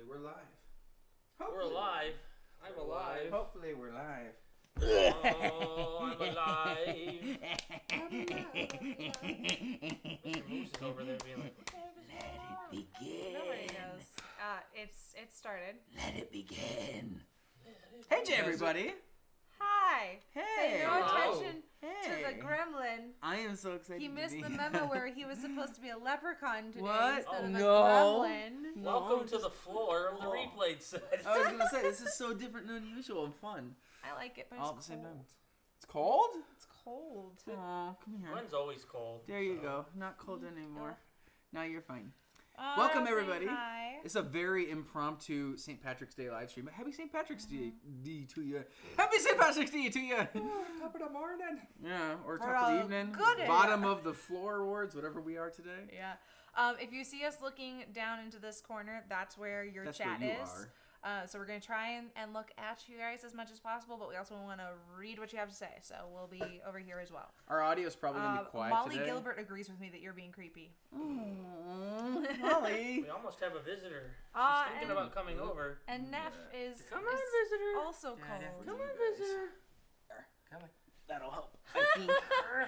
Hopefully we're live. We're alive. I'm alive. Hopefully we're live. Oh, I'm alive. Mr. Moose is over there being like, Let it begin. Nobody knows. It started. Let it begin. Hey, everybody. Hi. Hey. Pay no Hello. attention to Hey. the gremlin. I am so excited. He to missed be the here. memo where he was supposed to be a leprechaun today What? instead Oh, of a no. gremlin. No. welcome to the floor of the replay set. I was gonna say this is so different than usual and fun. I like it, but All at it's the same cold. time. It's cold. It's cold. Oh, come here. Gwen's always cold. There you so. go. Not cold anymore. Now you're fine. Oh, Welcome say everybody. Hi. It's a very impromptu St. Patrick's Day live stream. Happy St. Patrick's Day to you. Happy St. Patrick's Day to you. Top of the morning. Yeah, or We're top of all the evening. good. Bottom of the floor awards, whatever we are today. Yeah. If you see us looking down into this corner, that's where your That's chat where you is. are. So we're going to try and look at you guys as much as possible, but we also want to read what you have to say. So we'll be over here as well. Our audio is probably going to be quiet Molly today. Gilbert agrees with me that you're being creepy. Aww, Molly. We almost have a visitor. She's Ah, thinking and- about coming over. And Neff is, Come on, is visitor. also Yeah, Neff cold. is Come you on, guys. visitor. Come on. That'll help. I think.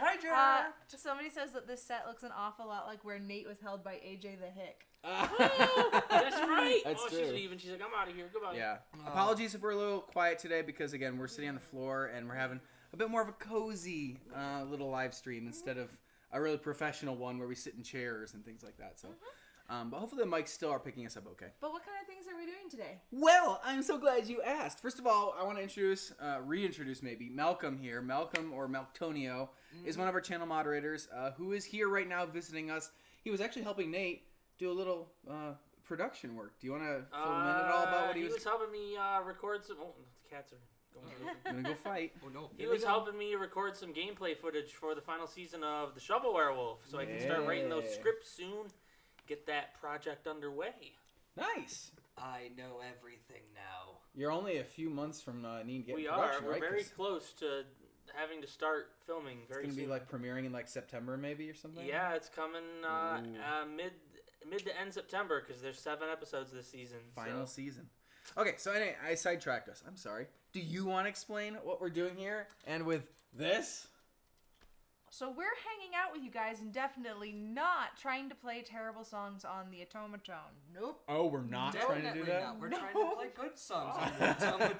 Hi, Jar. Somebody says that this set looks an awful lot like where Nate was held by AJ the Hick. That's right. That's oh, true. she's leaving. She's like, I'm out of here. Goodbye. Yeah. Apologies if we're a little quiet today because, again, we're sitting on the floor and we're having a bit more of a cozy little live stream instead of a really professional one where we sit in chairs and things like that. So, but hopefully the mics still are picking us up okay. But what kind of things are we doing today? Well, I'm so glad you asked. First of all, I want to reintroduce maybe Malcolm here. Malcolm or Maltonio is one of our channel moderators who is here right now visiting us. He was actually helping Nate do a little production work. Do you want to fill him in at all about what he was helping me record some. Oh, the cats are going crazy. going to go fight? Oh no. He was helping me record some gameplay footage for the final season of The Shovel Werewolf, so I can start writing those scripts soon, get that project underway. Nice. I know everything now. You're only a few months from needing to get We in are. production, We're right? very 'Cause close to having to start filming it's very going to soon. be like premiering in like September maybe or something? Yeah, it's coming mid to end September because there's 7 episodes this season. Final so. season. Okay, so anyway, I sidetracked us. I'm sorry. Do you want to explain what we're doing here? And with this? So we're hanging out with you guys and definitely not trying to play terrible songs on the Otamatone. Nope. Oh, we're not trying to do that? Not. We're trying to play good songs on the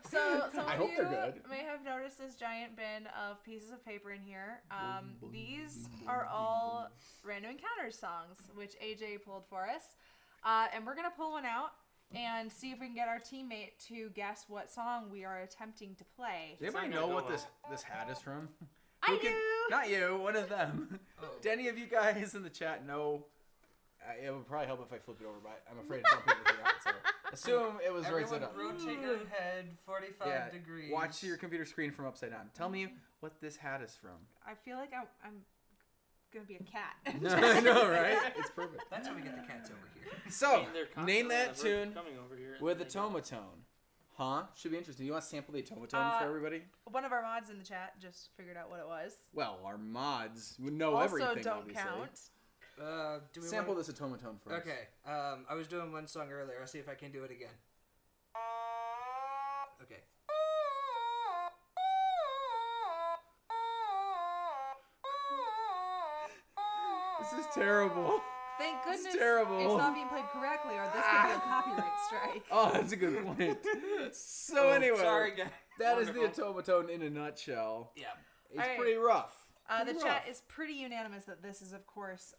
So some I of hope you they're good. may have noticed this giant bin of pieces of paper in here. These are all Random Encounters songs, which AJ pulled for us. And we're going to pull one out and see if we can get our teammate to guess what song we are attempting to play. Does anybody not know gonna what go this hat is from? I Who can- do! Not you, one of them. Oh. Do any of you guys in the chat know? It would probably help if I flip it over, but I'm afraid some people forgot. So assume it was right side Everyone up. rotate your head 45 degrees. Watch your computer screen from upside down. Tell me what this hat is from. I feel like I'm going to be a cat. I know, right? It's perfect. That's how we get the cats over here. So, They're name that constantly tune coming over here. with Otamatone. Huh? Should be interesting. You want to sample the Otamatone for everybody? One of our mods in the chat just figured out what it was. Well, our mods would know Also everything, don't obviously. count. Do we Sample wanna... this Otamatone for us. Okay. I was doing one song earlier. I'll see if I can do it again. Okay. This is terrible. Thank goodness It's terrible. it's not being played correctly, or this could be a copyright strike. Oh, that's a good point. So anyway, Sorry, guys. that is the Wonderful. Automatone in a nutshell. Yeah. It's All right. pretty rough. The Pretty chat rough. is pretty unanimous that this is, of course,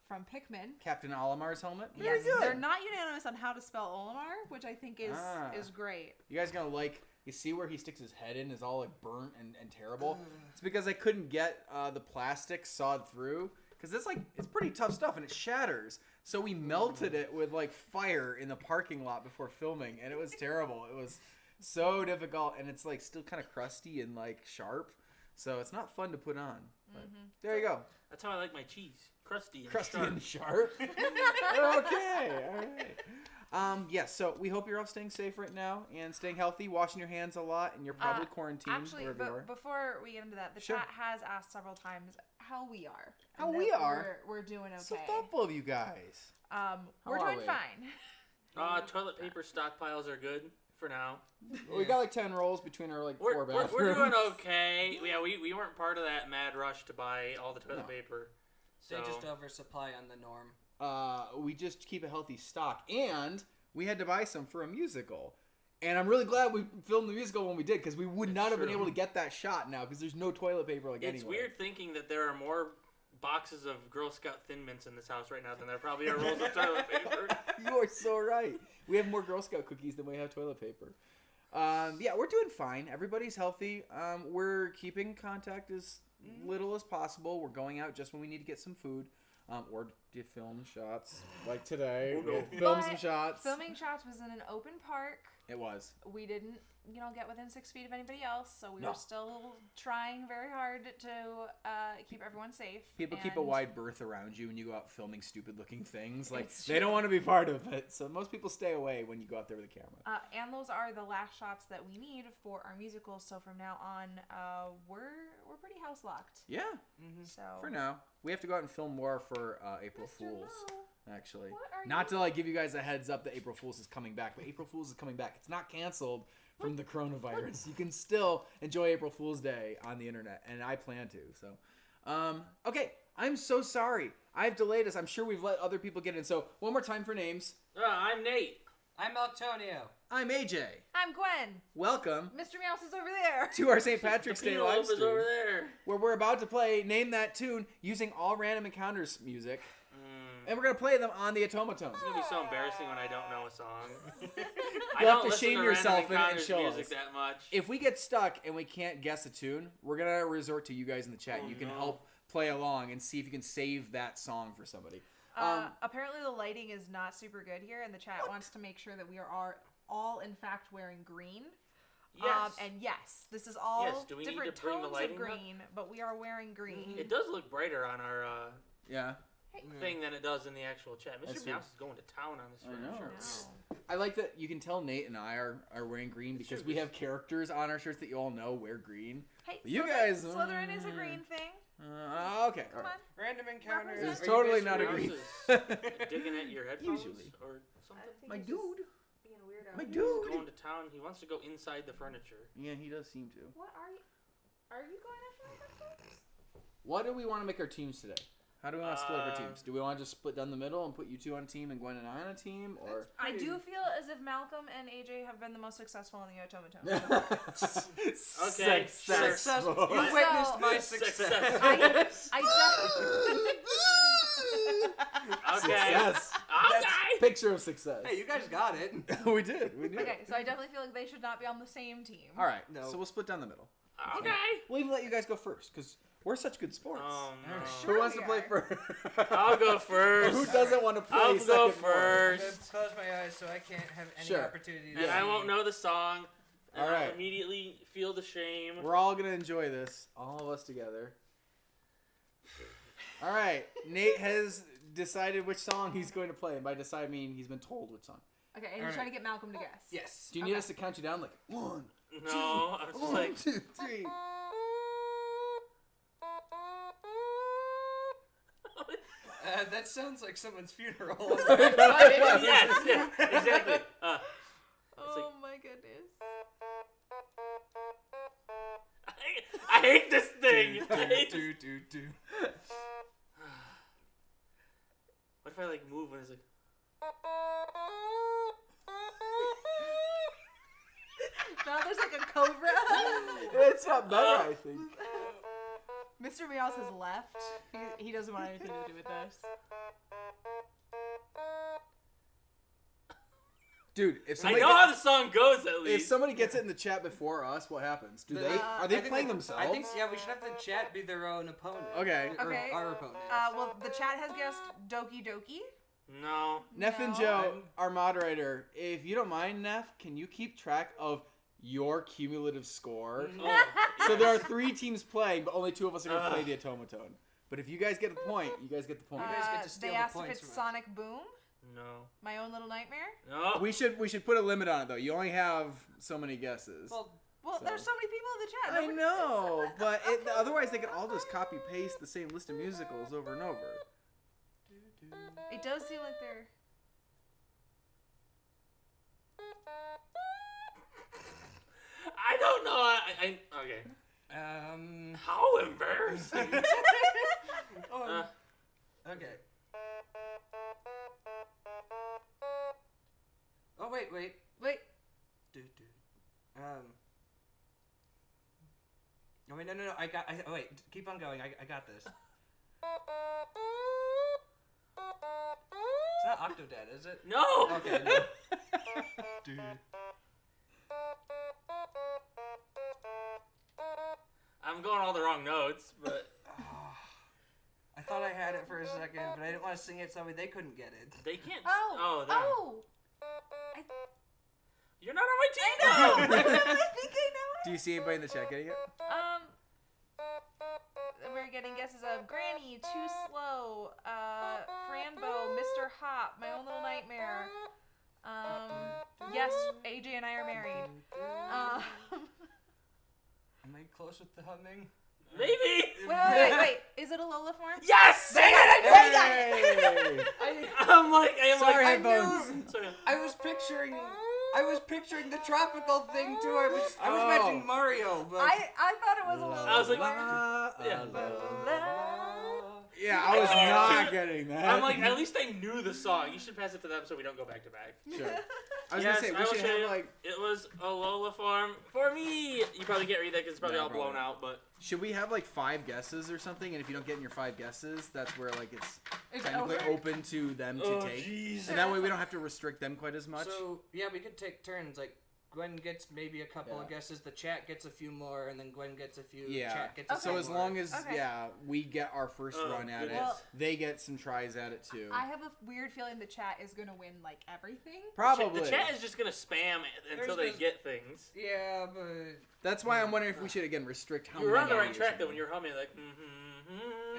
from Pikmin. Captain Olimar's helmet. Very Yes, good. they're not unanimous on how to spell Olimar, which I think is great. You guys gonna like? You see where he sticks his head in is all like burnt and terrible. It's because I couldn't get the plastic sawed through. Because it's pretty tough stuff and it shatters. So we melted it with like fire in the parking lot before filming, and it was terrible. It was so difficult, and it's like still kind of crusty and like sharp. So it's not fun to put on. But there you go. That's how I like my cheese. Crusty and Crusty sharp. and sharp. Okay, all right. Yeah, so we hope you're all staying safe right now and staying healthy, washing your hands a lot, and you're probably quarantined Actually, wherever you are. before we get into that, the Sure. chat has asked several times how we are. How and we that are? We're doing okay. So thoughtful of you guys. We're are doing we? fine. Toilet paper stockpiles are good for now. We got like 10 rolls between our like 4 bathrooms. We're doing okay. Yeah, we weren't part of that mad rush to buy all the toilet paper. So They just oversupply on the norm. We just keep a healthy stock, and we had to buy some for a musical. And I'm really glad we filmed the musical when we did, because we would not have been able to get that shot now, because there's no toilet paper like It's anywhere. weird thinking that there are more boxes of Girl Scout Thin Mints in this house right now than there probably are rolls of toilet paper. You are so right. We have more Girl Scout cookies than we have toilet paper. Yeah, we're doing fine. Everybody's healthy. We're keeping contact as little as possible. We're going out just when we need to get some food. Or to film shots like today. We had film some shots. Filming shots was in an open park. It was. We didn't, get within 6 feet of anybody else, so we were still trying very hard to keep everyone safe. People keep a wide berth around you when you go out filming stupid-looking things. Like, they don't want to be part of it, so most people stay away when you go out there with a camera. And those are the last shots that we need for our musical, so from now on, we're pretty house-locked. Yeah, So for now. We have to go out and film more for April Fools. Actually, What are not you- to give you guys a heads up that April Fool's is coming back, but April Fool's is coming back. It's not canceled from the coronavirus. You can still enjoy April Fool's Day on the internet, and I plan to. So, okay, I'm so sorry. I've delayed us. I'm sure we've let other people get in. So one more time for names. I'm Nate. I'm Antonio. I'm AJ. I'm Gwen. Welcome Mr. Mouse is over there. to our St. Patrick's Day Penelope live is stream, over there. where we're about to play Name That Tune using all Random Encounters music. And we're going to play them on the Otamatone. It's gonna be so embarrassing when I don't know a song. I You'll have don't to listen shame to yourself Random and Encounters show music us. that much. If we get stuck and we can't guess a tune, we're going to resort to you guys in the chat. You can help play along and see if you can save that song for somebody. Apparently the lighting is not super good here, and the chat wants to make sure that we are all in fact wearing green. Yes. And yes, this is all Yes, do we need different to bring the tones lighting of up? green, but we are wearing green. It does look brighter on our Yeah. thing than it does in the actual chat. That's Mr. true. Mouse is going to town on this I know. furniture. I like that you can tell Nate and I are wearing green because true. we have characters on our shirts that you all know wear green. Hey, You Slytherin- guys- Slytherin is a green thing. Okay. Come all right. on. Random encounters. Represent. It's Are totally you not a Mr. green. Mouse is digging at your headphones Usually. or something. My he's dude. just being a weirdo. My He's dude. going to town. He wants to go inside the furniture. Yeah, he does seem to. What are you? Are you going after my headphones? What do we want to make our teams today? How do we want to split up our Uh, teams? Do we want to just split down the middle and put you two on a team and Gwen and I on a team? Or I do feel as if Malcolm and AJ have been the most successful in the Otamatone. Okay, Successful. Successful. You So- witnessed my success. I Okay. Success. Okay. Picture of success. Hey, you guys got it. we did. We did. Okay, so I definitely feel like they should not be on the same team. All right. No. So we'll split down the middle. Okay. We'll even let you guys go first because we're such good sports. Oh no. Sure Who wants we to play are. first? I'll go Or first. who doesn't want to play I'll second go more? I'm gonna first. close my eyes so I can't have any Sure. opportunity. And I won't know the song. And All right. I'll immediately feel the shame. We're all gonna enjoy this, all of us together. All right, Nate has decided which song he's going to play, and by decide I mean he's been told which song. Okay, and you're Alright. trying to get Malcolm to guess. Yes. Do you need us to count you down like 1, No, I was just 1, like, 2, 3? That sounds like someone's funeral. yes, yeah, exactly. Oh my goodness. I hate this thing. I hate this. do. What if I like move when it's like? Now there's like a cobra. It's not better, I think. Mr. Meows has left. He doesn't want anything to do with this. Dude, if I somebody, know how the song goes at if least. somebody gets it in the chat before us, what happens? Do they? Are I they think playing that- themselves? I think yeah. We should have the chat be their own opponent. Okay. Or Okay. our opponent. Well, the chat has guessed Doki Doki. No. Neff and No. Joe, our moderator, if you don't mind, Neff, can you keep track of your cumulative score? Oh, So there are 3 teams playing, but only 2 of us are going to play the Otamatone. But if you guys get the point, you guys get the point. guys get to steal They the asked if points it's from us. Sonic Boom, no. My Own Little Nightmare. No. We should put a limit on it though. You only have so many guesses. Well, Well, So- there's so many people in the chat. I Nobody- know, but otherwise they could all just copy paste the same list of musicals over and over. It does seem like they're... I don't know. I okay. How embarrassing. Okay. Oh wait. Wait. Dude. Oh wait, no. Wait, keep on going. I got this. It's not Octodad, is it? No. Okay. No. Dude. I'm going all the wrong notes, but I thought I had it for a second, but I didn't want to sing it so they couldn't get it. they can't. Oh! Them. Oh! You're not on my team. I know! now. I think I know it! Do you see anybody in the chat getting it? We're getting guesses of Granny, Too Slow, Franbo, Mr. Hop, My Own Little Nightmare. Yes, AJ and I are married. Am I close with the humming? Maybe. Wait. Is it a Lola form? Yes. Dang it! I I'm like. Sorry, I headphones. knew. Sorry. I was picturing the tropical thing too. I was imagining Mario, but I thought it was a Lola I was like, yeah, I was not getting that. I'm like, at least I knew the song. You should pass it to them so we don't go back to back. Sure. I was Yes, gonna say I we will should show have you. like. It was a Lola form for me. You probably can't read that because it's probably Yeah, all blown probably. out. But Should we have like 5 guesses or something? And if you don't get in your 5 guesses, that's where like it's It's technically over? open to them to take. jeez. And that way we don't have to restrict them quite as much. So yeah, we could take turns. Like Gwen gets maybe a couple of Yeah. guesses, the chat gets a few more, and then Gwen gets a few. Yeah. Chat gets a So few as more. long as Okay. we get our first Oh, run at goodness. it, Well- they get some tries at it too. I have a weird feeling the chat is gonna win like everything. Probably. The chat is just gonna spam it until There's they get things. Yeah, but That's why I'm wondering if we should again restrict how You were on the many right or track though when something. you're humming like.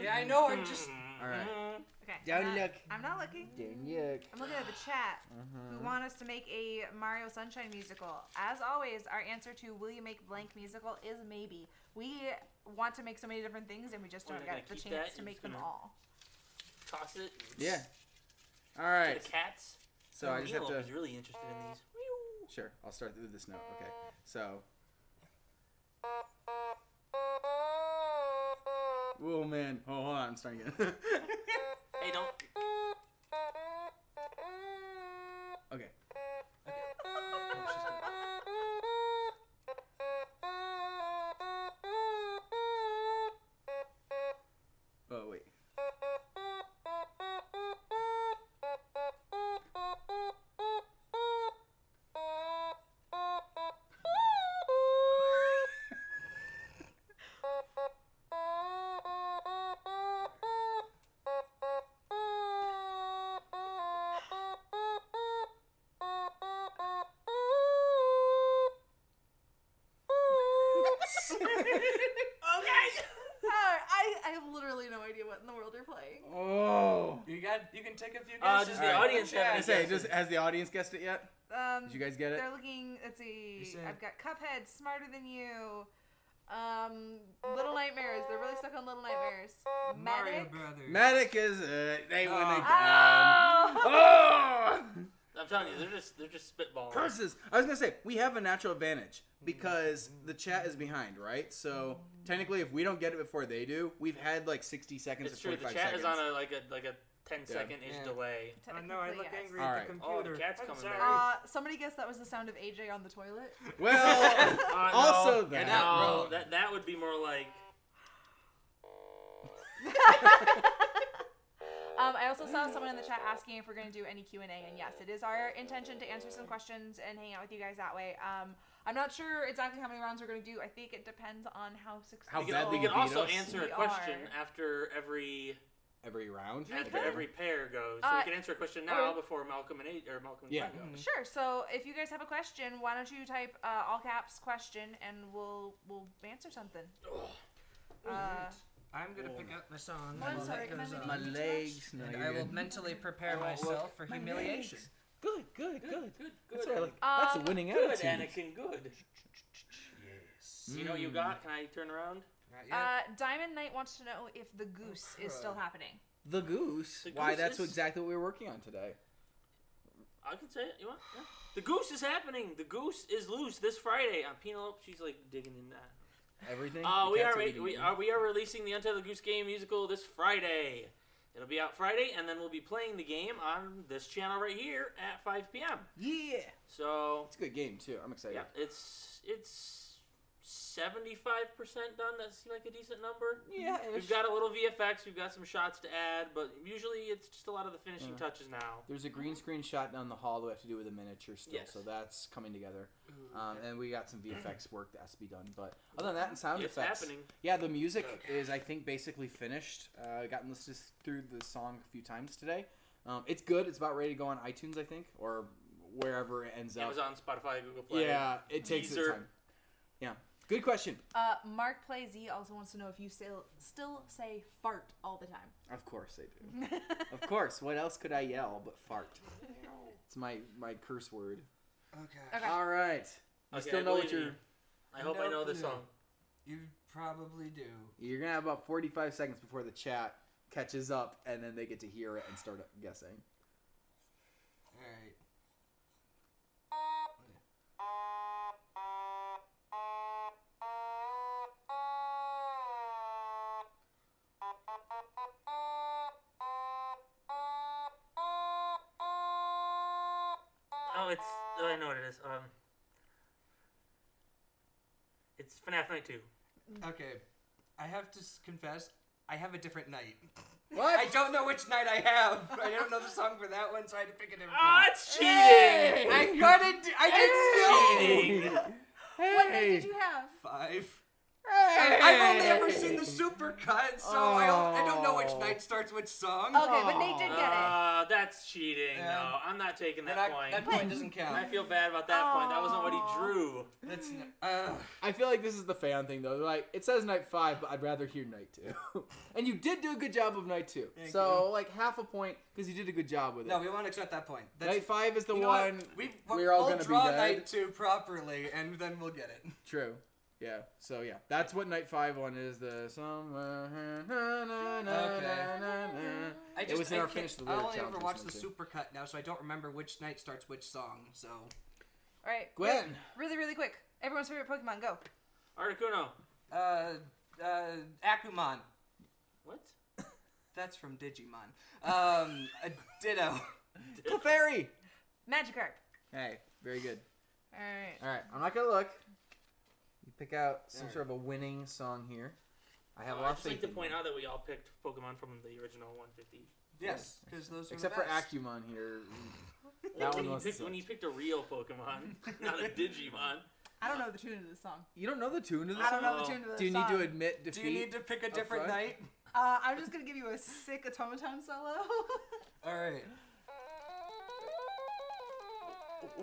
Yeah, I know, I'm just- All right. Okay. Don't I'm not- look. I'm not looking. Don't look. I'm looking at the chat. Who want us to make a Mario Sunshine musical? As always, our answer to will you make blank musical is maybe. We want to make so many different things, and we just don't We're get gonna the keep chance that, to you're make just them gonna- all. Toss it. Yeah. All To right. the cats. So I just have Neil to. is really interested in these. Sure. I'll start with this note. Okay. So. Oh man. Oh, hold on. I'm starting again. Hey, don't. Okay. Oh wait. I have literally no idea what in the world you're playing. Oh. you can take a few Does guesses. the All right. audience have I any say, guesses? has the audience guessed it yet? Did you guys get it? They're looking. Let's see. You said- I've got Cuphead, Smarter Than You. Little Nightmares. They're really stuck on Little Nightmares. Mario Medic. Brothers. Medic is they win again. Oh! Oh! I'm telling you, they're just spitballing. Curses! I was gonna say we have a natural advantage because the chat is behind, right? So technically, if we don't get it before they do, we've had like 60 seconds It's to true. The 45 chat seconds. is on a 10-second-ish Yeah. delay. Oh no, I look Technically, yes. angry All at right. the Oh, the computer. cat's I'm coming sorry. back. Somebody guessed that was the sound of AJ on the toilet. Well, also no, that. no, that would be more like. I also saw someone in the chat asking if we're going to do any Q&A, and yes, it is our intention to answer some questions and hang out with you guys that way. I'm not sure exactly how many rounds we're going to do. I think it depends on how successful How We badly can you beat also us. answer We a question are. after every round. pair goes. So we can answer a question now or- before Malcolm and Malcolm and Yeah. Glenn go. Sure. So if you guys have a question, why don't you type all caps question, and we'll answer something. I'm gonna pick up my song. Well, I'm while sorry, that goes recommended on. My you legs. No, And you're I will good. mentally prepare Oh, myself for My humiliation. legs. Good. Good. That's what I like. That's a winning Good, attitude. Anakin. Good. Yes. You know what you got? Can I turn around? Not yet. Diamond Knight wants to know if the goose is still happening. The Goose. The Why, Goose that's is- exactly what we were working on today. I can say it. You want? Yeah. The Goose is happening. The Goose is loose this Friday on Penelope. She's like digging in that. Everything? We The are cat's we are releasing the Untitled Goose Game musical this Friday. It'll be out Friday, and then we'll be playing the game on this channel right here at 5 p.m. Yeah. So It's a good game, too. I'm excited. yeah, it's 75% done. That seems like a decent number. Yeah. We've got a little VFX. We've got some shots to add, but usually it's just a lot of the finishing touches now. There's a green screen shot down the hall that we have to do with a miniature still, Yes. so that's coming together. And we got some VFX work that has to be done. But other than that, and sound It's effects. happening. Yeah, the music is, I think, basically finished. Gotten listened through the song a few times today. It's good. It's about ready to go on iTunes, I think, or wherever it ends up. Amazon, Spotify, Google Play. Yeah, it takes its Deezer. time. Yeah. Good question. Mark Play Z also wants to know if you still say fart all the time. Of course I do. Of course. What else could I yell but fart? It's my curse word. Okay. All right. You Okay, still I know what believe in you're... you. I hope I No know this clue. song. You probably do. You're going to have about 45 seconds before the chat catches up, and then they get to hear it and start guessing. Alright. Oh, I know what it is. It's FNAF Night 2. Okay. I have to confess, I have a different night. What? I don't know which night I have. I don't know the song for that one, so I had to pick a different Ah, one. it's cheating! Hey! I got it. I didn't know. Cheating! What night did you have? 5. Hey! I've only ever seen the super cut, so I don't know which Oh. night starts which song. Okay, but Nate did get it. That's cheating. Yeah. No, I'm not taking Then that point. that point doesn't count. I feel bad about that point. That wasn't what he Aw. drew. That's I feel like this is the fan thing, though. They're like, it says night 5, but I'd rather hear night 2. And you did do a good job of night 2. Thank So, like, half a point, because you did a good job with it. no, we won't accept that point. That's, Night 5 is the you know one what? we're all we'll going to be draw dead. night 2 properly, and then we'll get it. True. Yeah. So, yeah. That's what night 5 one is. The somewhere. I It was in I our can't- Finish the I Lyric only ever challenge watched the recently, too. super cut now, so I don't remember which night starts which song. So All right. Gwen. Really, really quick. Everyone's favorite Pokemon, go. Articuno. Akumon. What? That's from Digimon. A Ditto. Clefairy. Magikarp. Hey, very good. All right. All right, I'm not gonna look. You pick out some sort of a winning song here. I have a lot I'd of just like faith to in point you. out that we all picked Pokemon from the original 150. Yes, because those are Except the for best. Akumon here. Like That when, one was when you picked a real Pokemon, not a Digimon. I don't know the tune of this song. You don't know the tune of the I don't song? know the tune of this Do you song. need to admit defeat? Do you need to pick a different front? night? I'm just gonna give you a sick Otamatone solo. All right.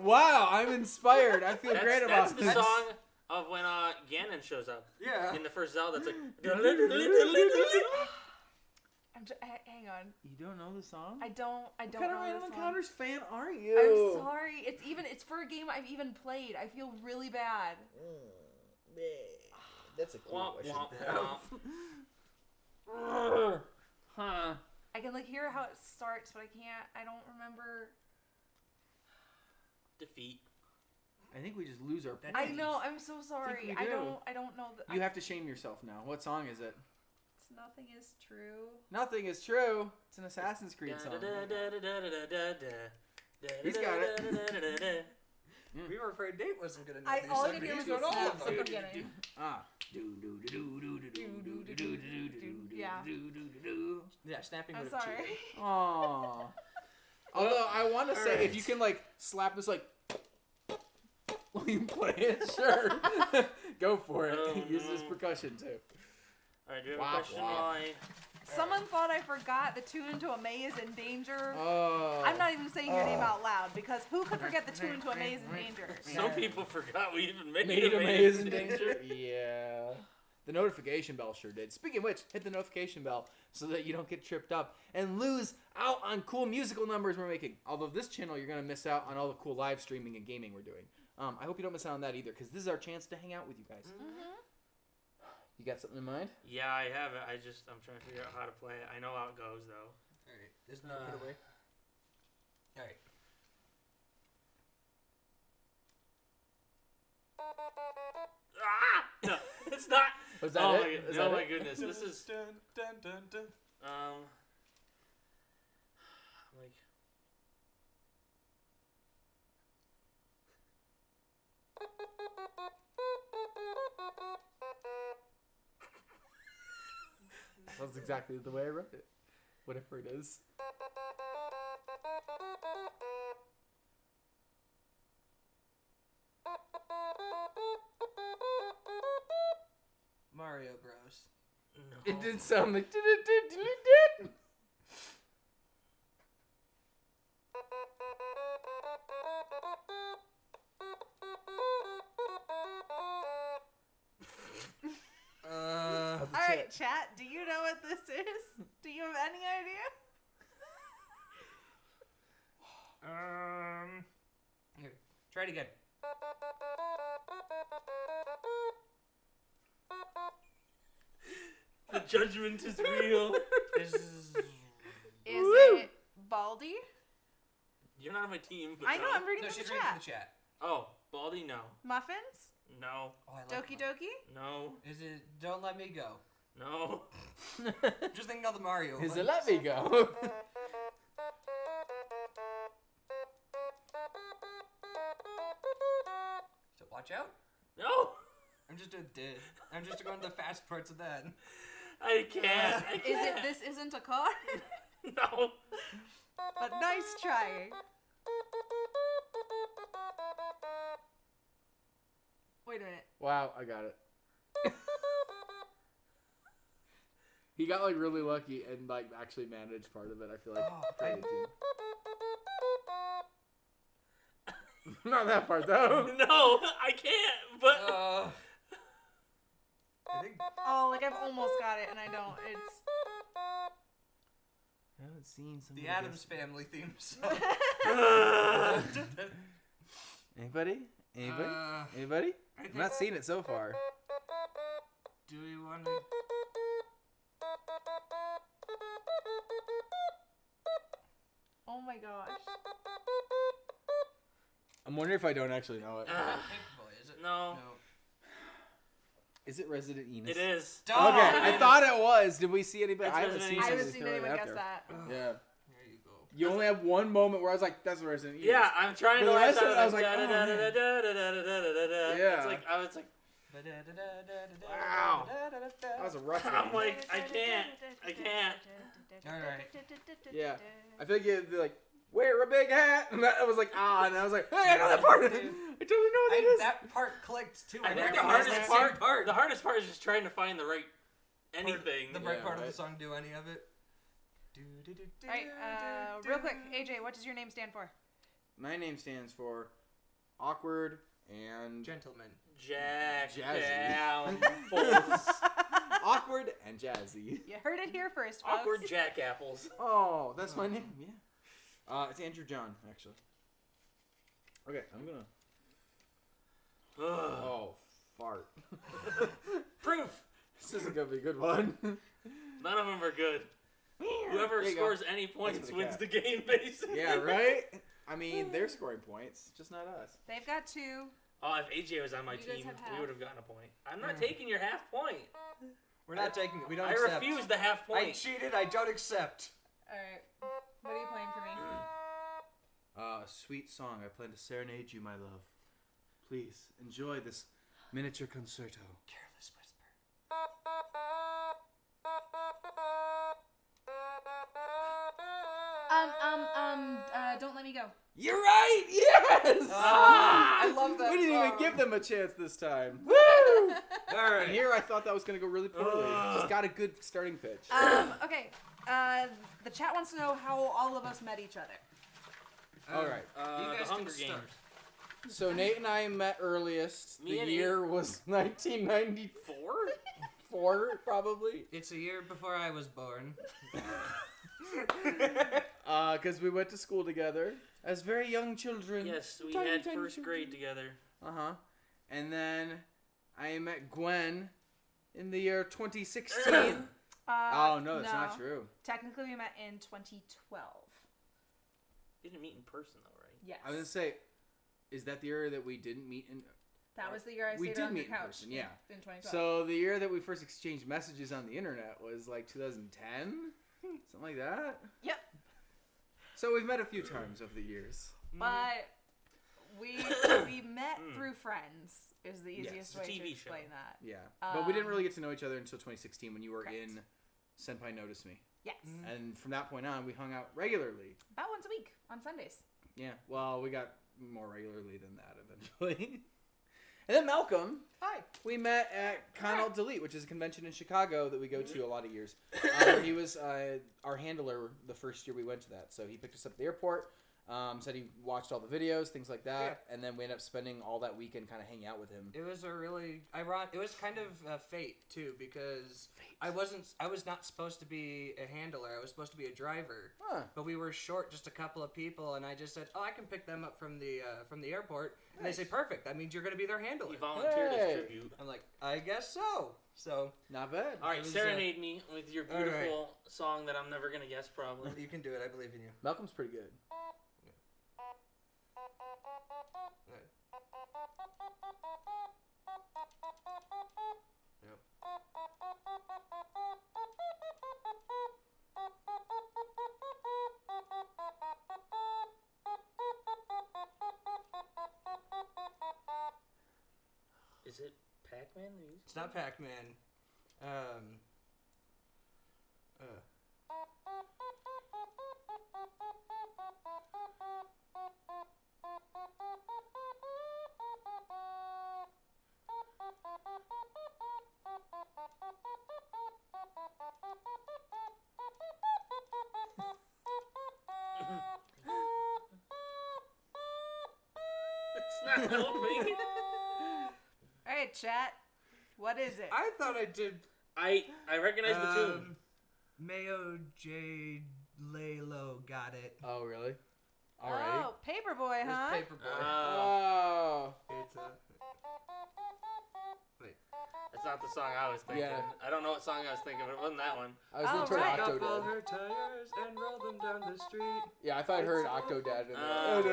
Wow, I'm inspired. I feel great That's about the this. song of when Ganon shows up Yeah. in the first Zelda. It's like. Hang on. You don't know the song? I don't What know kind of this Random song. Encounters fan are you? I'm sorry. It's for a game I've even played. I feel really bad. That's a clue. Womp, I should womp, have. womp. Huh. I can like hear how it starts, but I don't remember. Defeat. I think we just lose our That- I know. I'm so sorry. we I do. don't know. You have to shame yourself now. What song is it? Nothing is true. Nothing is true. It's an Assassin's Creed song. He's got it. We were afraid Nate wasn't gonna know I these all I songs. can hear was You the don't know snaps at the them. beginning. Ah. Yeah. Yeah, snapping I'm would have sorry. cheated. Aww. Although I want to say, if Alright. you can like slap this like while you play it, sure, go for it. Oh, Use this no. percussion too. Alright, do you have Wop, a question wop. while I... Someone thought I forgot the tune to A Maze in Danger. Oh. I'm not even saying your name out loud because who could forget the tune to A Maze in Danger? Some people forgot we even made Made a Maze in Danger. Yeah. The notification bell sure did. Speaking of which, hit the notification bell so that you don't get tripped up and lose out on cool musical numbers we're making. Although this channel, you're going to miss out on all the cool live streaming and gaming we're doing. I hope you don't miss out on that either because this is our chance to hang out with you guys. You got something in mind? Yeah, I have it. I'm trying to figure out how to play it. I know how it goes though. All right, isn't that put away? All right. Ah! No, it's not. Was that oh it? My, Is no, that my it? goodness. This is like. That's exactly the way I wrote it. Whatever it is. Mario Bros. No. It did sound like. All right, chat. Do you know what this is? Do you have any idea? Here, try it again. The judgment is real. This is. Is it Baldy? You're not on my team. But I know. I'm reading No, from she's the reading chat. from the chat. Oh, Baldy, no. Muffins? No. Oh, I like Doki that. Doki? No. Is it Don't Let Me Go? No. Just thinking of the Mario. Is ones. it Let Me Go? So watch out. No. I'm just going to the fast parts of that. I can't. I Is can't. it This Isn't a Car? No. But nice trying. Wait a minute. Wow, I got it. He got like really lucky and like actually managed part of it. I feel like. Oh, Fairly too. Not that part though. No, I can't. But I think. Oh, like I've almost got it and I don't. It's. I haven't seen some. The Addams Family theme song. Anybody? Anybody? Uh, Anybody? I I'm think- not seeing it so far. Do we want to? Oh my gosh. I'm wondering if I don't actually know it. Paperboy, is it? no. Is it Resident Enos? It is. Dog! Okay, I thought it was. Did we see anybody? It's I haven't Resident seen Evil. I haven't somebody seen throw it anyone out guess there. that. Yeah. There you go. You only have one moment where I was like, "That's Resident Evil." Yeah, I'm trying For to the laugh rest of it, out. I was like, da, oh, da, da, man. da, da, da, da, da, da, da. Yeah. It's like I was like, Wow. That was a rough one. I'm like, I can't. Alright. Yeah. I feel like you'd be like, "Wear a big hat," and I was like, "Ah," and I was like, "Hey, I know that part." I totally know what that is. That part clicked too. I think the recognized hardest that part, same the hardest part is just trying to find the right anything. The right Yeah, part of right. the song. Do any of it? Alright, real quick, AJ, what does your name stand for? My name stands for awkward and Gentleman. Jack. Jazzy. awkward and jazzy. You heard it here first, folks. Awkward Jack Apples. Oh, that's my name. Yeah. It's Andrew John, actually. Okay, I'm gonna. Oh, fart. Proof. This isn't gonna be a good one. None of them are good. Whoever There you go. scores any points the wins cat. the game, basically. Yeah, right? I mean, they're scoring points, just not us. They've got 2. Oh, if AJ was on my You guys team, have half. we would have gotten a point. I'm not taking your half point. We're not taking it. We don't I accept. refuse the half I point. cheated. I don't accept. Alright. What are you playing for me? A sweet song. I plan to serenade you, my love. Please enjoy this miniature concerto. Careless whisper. Don't Let Me Go. You're right. Yes. I love that. We didn't even song. give them a chance this time. Woo! All And right. here I thought that was gonna go really poorly. Just got a good starting pitch. Okay. The chat wants to know how all of us met each other. All right. You guys the can Hunger start. Games. So Nate and I met earliest. Me The and year was 1994, 4? probably. It's a year before I was born. Because we went to school together as very young children. Yes, we Tiny, had tiny first children. grade together. And then I met Gwen in the year 2016. Oh, no, that's not true. Technically, we met in 2012. We didn't meet in person, though, right? Yes. I was going to say, is that the year that we didn't meet in... That was the year I we stayed did on meet your couch. in person, yeah. In 2012. So the year that we first exchanged messages on the internet was like 2010? Something like that? Yep. So we've met a few times over the years. But we met through friends is the easiest way to explain that. Yeah. But we didn't really get to know each other until 2016 when you were in Senpai Notice Me. Yes. And from that point on, we hung out regularly. About once a week on Sundays. Yeah. Well, we got more regularly than that eventually. And then Malcolm. Hi. We met at Con Alt Delete, which is a convention in Chicago that we go to a lot of years. He was our handler the first year we went to that. So he picked us up at the airport, said he watched all the videos, things like that. Yeah. And then we ended up spending all that weekend kind of hanging out with him. It was a really ironic. It was kind of fate too, because I was not supposed to be a handler. I was supposed to be a driver. Huh. But we were short just a couple of people, and I just said, "Oh, I can pick them up from the airport." And they say, "Perfect. That means you're going to be their handler." You volunteered as tribute. I'm like, I guess so. So not bad. All right, serenade me with your beautiful song that I'm never going to guess. Probably you can do it. I believe in you. Malcolm's pretty good. Is it Pac-Man? The music? It's not Pac-Man. It's not helping. All right, chat. What is it? I thought I did. I recognize the tune. Mayo J. Lalo got it. Oh, really? Alrighty. Oh, Paperboy, huh? It's Paperboy. Oh. It's a... Wait. That's not the song I was thinking. Yeah. I don't know what song I was thinking, but it wasn't that one. I was going to right. Octodad. Couple her tires and roll them down the street. Yeah, I thought I heard Octodad in That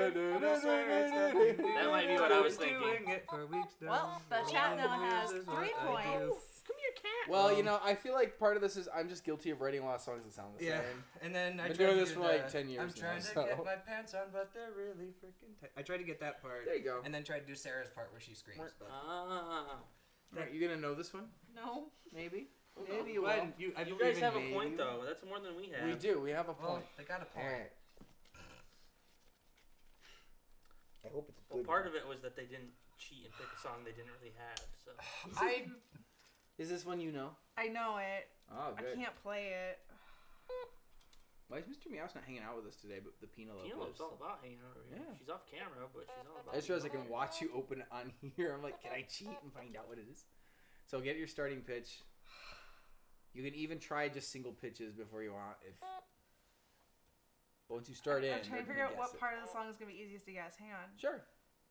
might be what I was thinking. It for weeks now. Well, the chat now has 3 points. Come here, cat. Well, you know, I feel like part of this is I'm just guilty of writing a lot of songs that sound the same. And then I Been tried doing to this do for like 10 years I'm trying now, to get so. my pants on, but they're really freaking tight. I tried to get that part. There you go. And then tried to do Sarah's part where she screams. But Right, you gonna know this one? No. Maybe. maybe Maybe you you will. will. You guys have a point, though. That's more than we have. We do. We have a Well, point. they got a point. Alright. I hope it's a Well, good part one. of it was that they didn't cheat and pick a song they didn't really have. So Is this one you know? I know it. Oh, good. I can't play it. Why is Mr. Meow's not hanging out with us today, but the Penelope Penelope's is? all about hanging out over here. Yeah. She's off camera, but she's all about. I just realized I hanging can watch you open it on here. I'm like, can I cheat and find out what it is? So get your starting pitch. You can even try just single pitches before you want. If once you start in, I'm trying to you're figure gonna out what guess it. part of the song is gonna be easiest to guess. Hang on. Sure.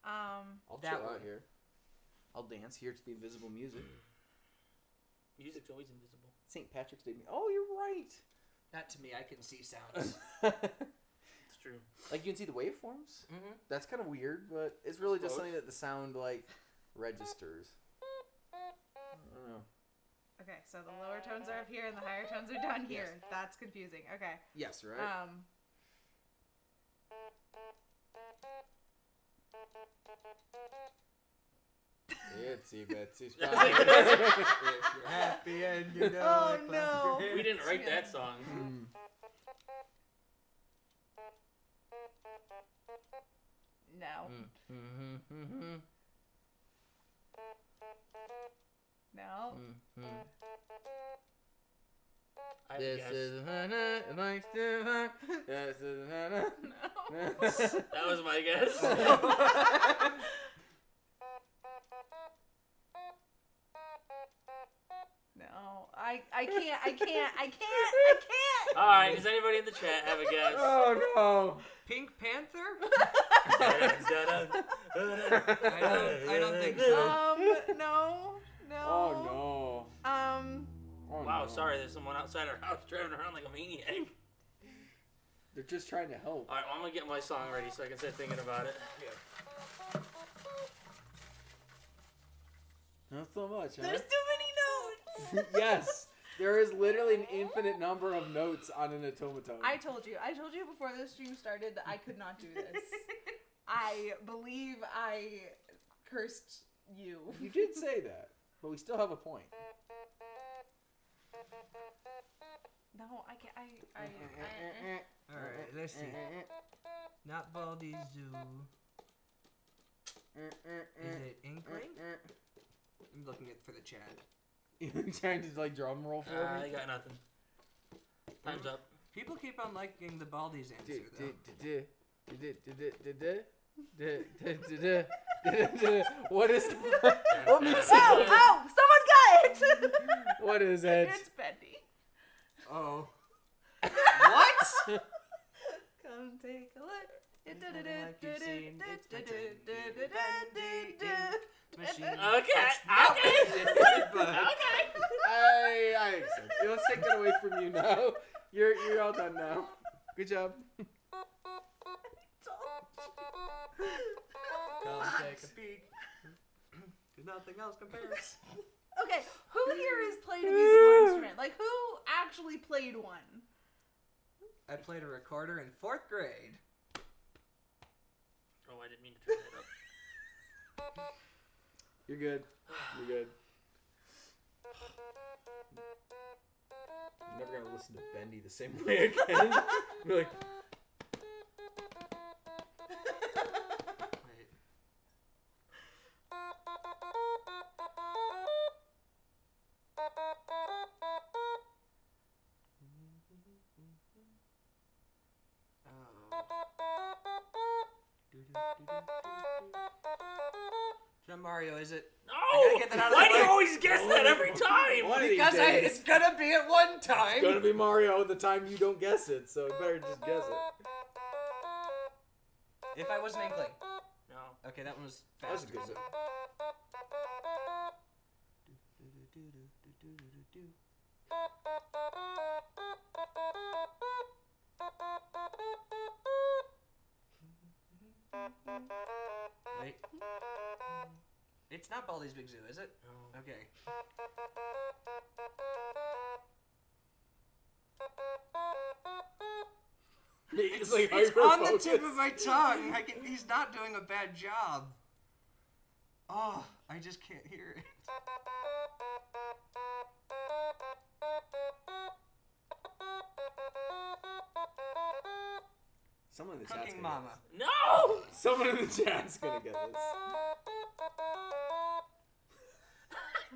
I'll That chill one. out here. I'll dance here to the invisible music. Music's always invisible. St. Patrick's Day. Oh, you're right. Not to me. I can see sounds. It's true. Like you can see the waveforms. Mm-hmm. That's kind of weird, but it's really just Suppose. something that the sound like registers. I don't know. Okay, so the lower tones are up here and the higher tones are down here. That's confusing. Okay. Yes, right. Itsy bitsy spider. If you're happy and you know Oh, it, clap no. your hands. We didn't write that song. No. No. I have a This guess. is Hannah, likes to hunt. This is Hannah. No. That was my guess. No. I can't. All right. Does anybody in the chat have a guess? Oh no! Pink Panther? Da-da-da-da. I don't think so. No. Oh no! sorry, there's someone outside our house driving around like a maniac. They're just trying to help. Alright, well, I'm gonna get my song ready so I can start thinking about it. Yeah. Not so much, huh? There's too many notes. Yes. There is literally an infinite number of notes on an Otamatone. I told you before the stream started that I could not do this. I believe I cursed you. You did say that, but we still have a point. No, I can't. Alright, let's see. Not Baldi Zoo. Is it Inkling? I'm looking for the chat. You trying to like drum roll for I me? got nothing. Time's up. People keep on liking the Baldi's answer, though. What is that? What music? Oh! Someone got it! What is it? It's Bendy. Oh. What? Come take a look. Like you've seen, it's the Bendy machine. Okay. I accept. Let's take that away from you now. You're all done now. Good job. Come take a peek. Nothing else compares. Okay, who here has played a musical instrument? Like, who actually played one? I played a recorder in 4th grade. Oh, I didn't mean to turn that up. You're good. You're good. I'm never gonna listen to Bendy the same way again. Be like, Wait. It's not Mario, is it? No! gotta get that out of the Why do you way. always guess that every time? One of these Because days, it's gonna be at one it's time. gonna be Mario the time you don't guess it, so you better just guess it. If I was an Inkling. No. Okay, that one was That was a fast. good one. Wait. It's not Baldi's Big Zoo, is it? No. Okay. It's like It's on the hyper-focused. tip of my tongue. He's not doing a bad job. Oh, I just can't hear it. Someone in the chat's Cooking gonna Mama. get No! this. Someone in the chat's gonna get this. I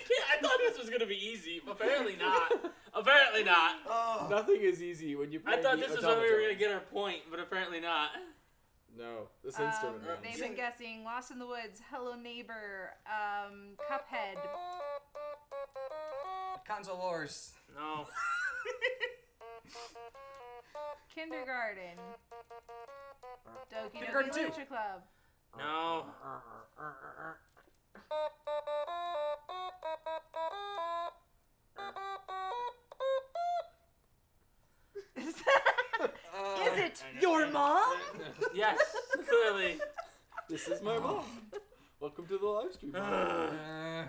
can't. I thought this was gonna be easy. Apparently not. Apparently not. Oh. Nothing is easy when you play I thought the this was when we were Otamatone. gonna get our point, but apparently not. No, this instrument. man. They've been guessing Lost in the Woods, Hello Neighbor, Cuphead. Console Wars. No. Kindergarten. Doki Kindergarten Doki 2. Literature Club. No. Is it your mom? Yes, clearly. This is my mom. Welcome to the live stream. Ganondorf.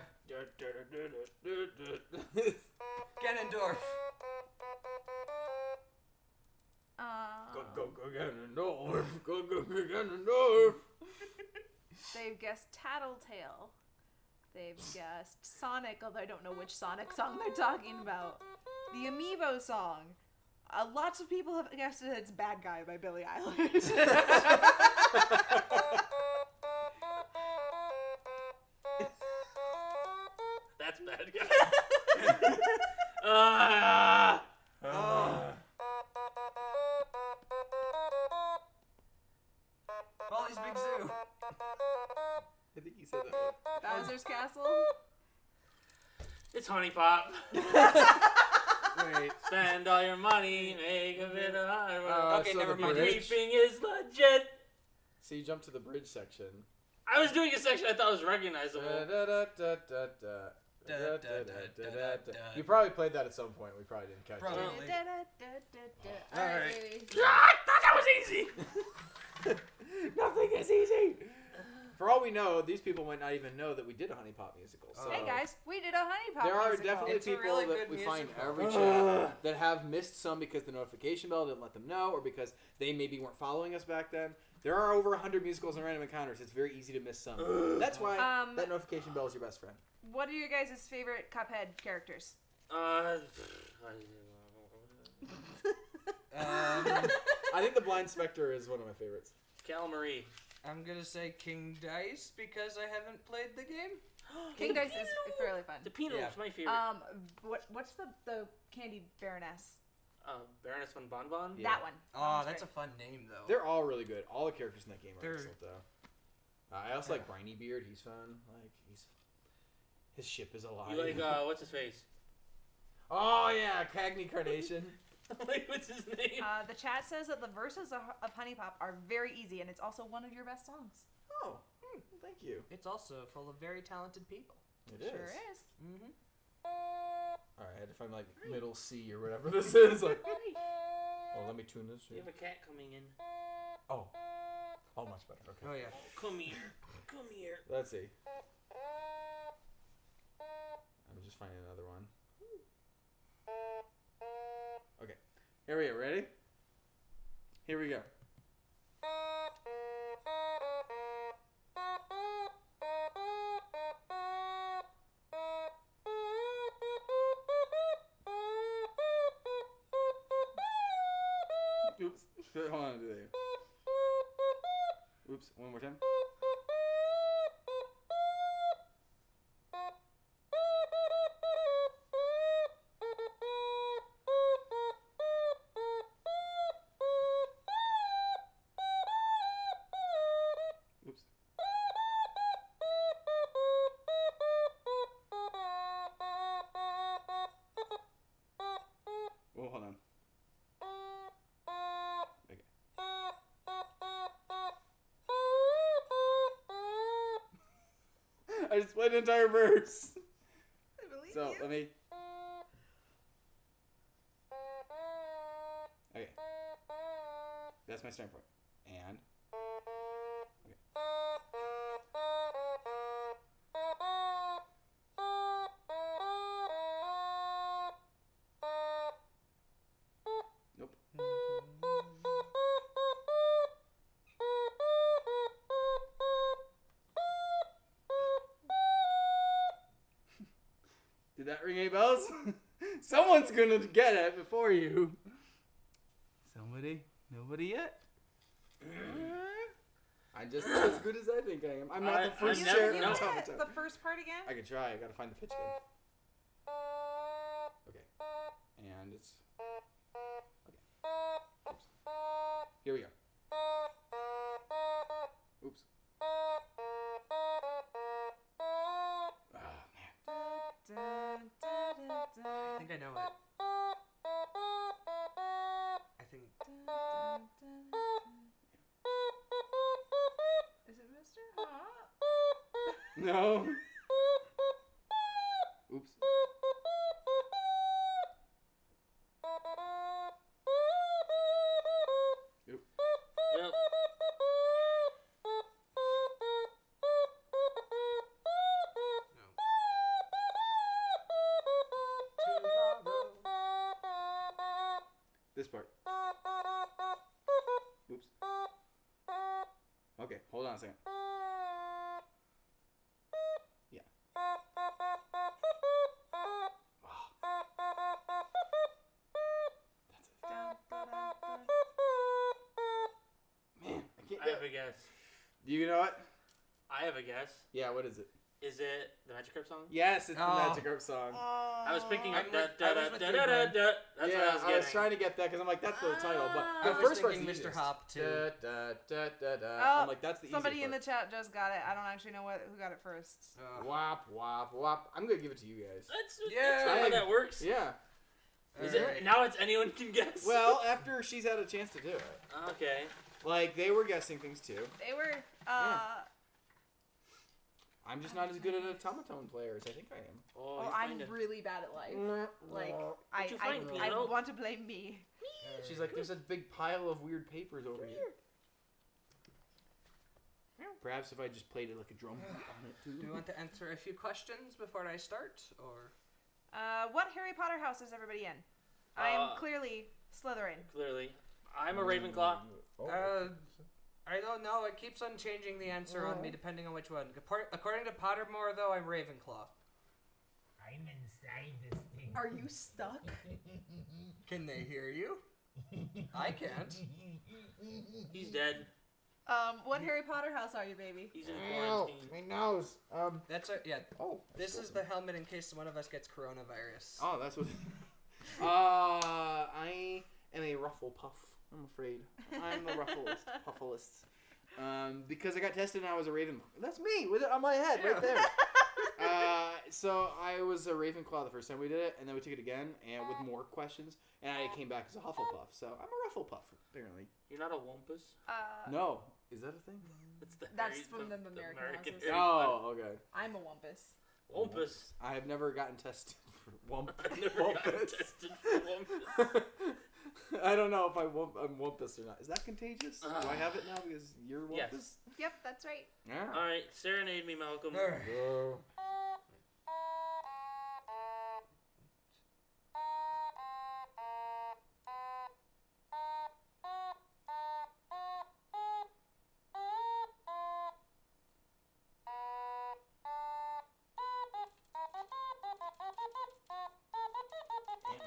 Go Ganondorf. Go Ganondorf. They've guessed Tattletale. They've guessed Sonic, although I don't know which Sonic song they're talking about. The Amiibo song. Lots of people have guessed that it's Bad Guy by Billie Eilish. That's bad guy. Baldi's Big Zoo. I think you said that one. Bowser's Castle. It's Honey Pop. Wait. Spend all your money, make a bit of hard work. Okay, so never the mind. bridge- Keeping is legit. So you jump to the bridge section. I was doing a section I thought was recognizable. You probably played that at some point. We probably didn't catch Probably. it. All right, Alright. baby. I thought that was easy. Nothing is easy. For all we know, these people might not even know that we did a Honey Pot musical. So Hey guys, we did a Honey Pot there are musical. definitely It's a people really that good we find musical. every chat that have missed some because the notification bell didn't let them know, or because they maybe weren't following us back then. There are over 100 musicals and random encounters. It's very easy to miss some. That's why that notification bell is your best friend. What are your guys' favorite Cuphead characters? I think the Blind Spectre is one of my favorites. Calamari. I'm gonna say King Dice because I haven't played the game. King Dice is fairly fun. The Pino Yeah. is my favorite. What's the candy baroness? Baroness von Bon Bon. Yeah. That one. Oh, That that's a one's fun name though. They're all really good. All the characters in that game are They're- excellent, though. I also like Briny Beard. He's fun. His ship is alive. You like what's his face? Oh yeah, Cagney Carnation. Like what's his name? The chat says that the verses of Honey Pop are very easy, and it's also one of your best songs. Oh, thank you. It's also full of very talented people. It is. Sure is. Mm-hmm. All right, I had to find like middle C or whatever this is. Like, oh, let me tune this. You have a cat coming in. Oh, much better. Okay. Oh yeah. Come here. Come here. Let's see. I'm just finding another one. Okay. Here we go. Ready? Here we go. Oops. Hold on. Do that. Oops. One more time. Oops. Oh, hold on. Okay. I just played an entire verse. I believe So you. let me. Okay. That's my starting point. And. Okay. Nope. Did that ring any bells? Someone's gonna get it before you. Somebody? Nobody yet? I'm just as good as I think I am. I'm not the first I chair. never- You no. know on what? top. The first part again? I can try. I gotta find the pitch again. Okay. And it's. Okay. Oops. Here we go. Oops. Ah, man. I think I know it. I think. Is it Mr. Hop? No. Oops. Oop. Yep. This part. Oops. Okay, hold on a second. Yeah. Oh. That's it. Man, I can't I do have it. a guess. Do you know what? I have a guess. Yeah, what is it? Is it the Magikarp song? Yes, it's the Oh. Magikarp song. I was picking I'm up with- da I da was da with da you, da Brian. da. That's yeah, what I was getting. trying to get that because I'm like, that's the title. But I the was first part's thinking the Mr. easiest. Hop, too. Da, da, da, da, da. Oh, I'm like, that's the Somebody easiest in the chat just got it. I don't actually know who got it first. part. Wop, wop, wop. I'm going to give it to you guys. That's Yeah. not how that works. Yeah. Is Alright. it now? It's anyone can guess. Well, after she's had a chance to do it. Okay. Like, they were guessing things too. They were, Yeah. I'm just not as good at Otamatone player as I think I am. Oh, Oh, you I'm find it. really bad at life. Like, What'd you find, I Peanut? want to blame me. She's like, there's a big pile of weird papers over here. Perhaps if I just played it like a drum beat on it too. Do you want to answer a few questions before I start, or? What Harry Potter house is everybody in? I am clearly Slytherin. Clearly. I'm a Ravenclaw. I don't know. It keeps on changing the answer on me depending on which one. According to Pottermore, though, I'm Ravenclaw. I'm inside this thing. Are you stuck? Can they hear you? I can't. He's dead. What Harry Potter house are you, baby? He's in quarantine. My nose. That's a, yeah. Oh. This is the helmet in case one of us gets coronavirus. Oh, that's what. I am a Rufflepuff. I'm afraid. I'm the Puffalist. Because I got tested and I was a Ravenclaw. That's me with it on my head right there. So I was a Ravenclaw the first time we did it, and then we took it again and with more questions, and I came back as a Hufflepuff. So I'm a Rufflepuff apparently. You're not a Wumpus? No, is that a thing? That's from the American houses. Harry Oh, okay. I'm a Wumpus. Wumpus. I have never gotten tested for I've never gotten tested for Wumpus. I don't know if I'm Wumpus or not. Is that contagious? Do I have it now because you're Wumpus? Yes. Yep, that's right. Yeah. Alright, serenade me, Malcolm. Man,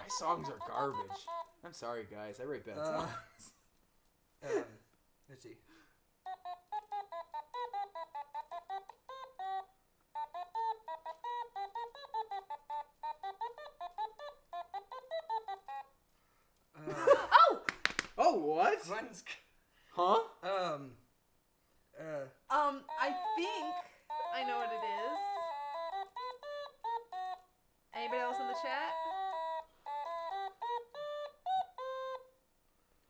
my songs are garbage. I'm sorry, guys. I write bad songs. Let's see. Oh, what? One's, Huh? I think I know what it is. Anybody else in the chat?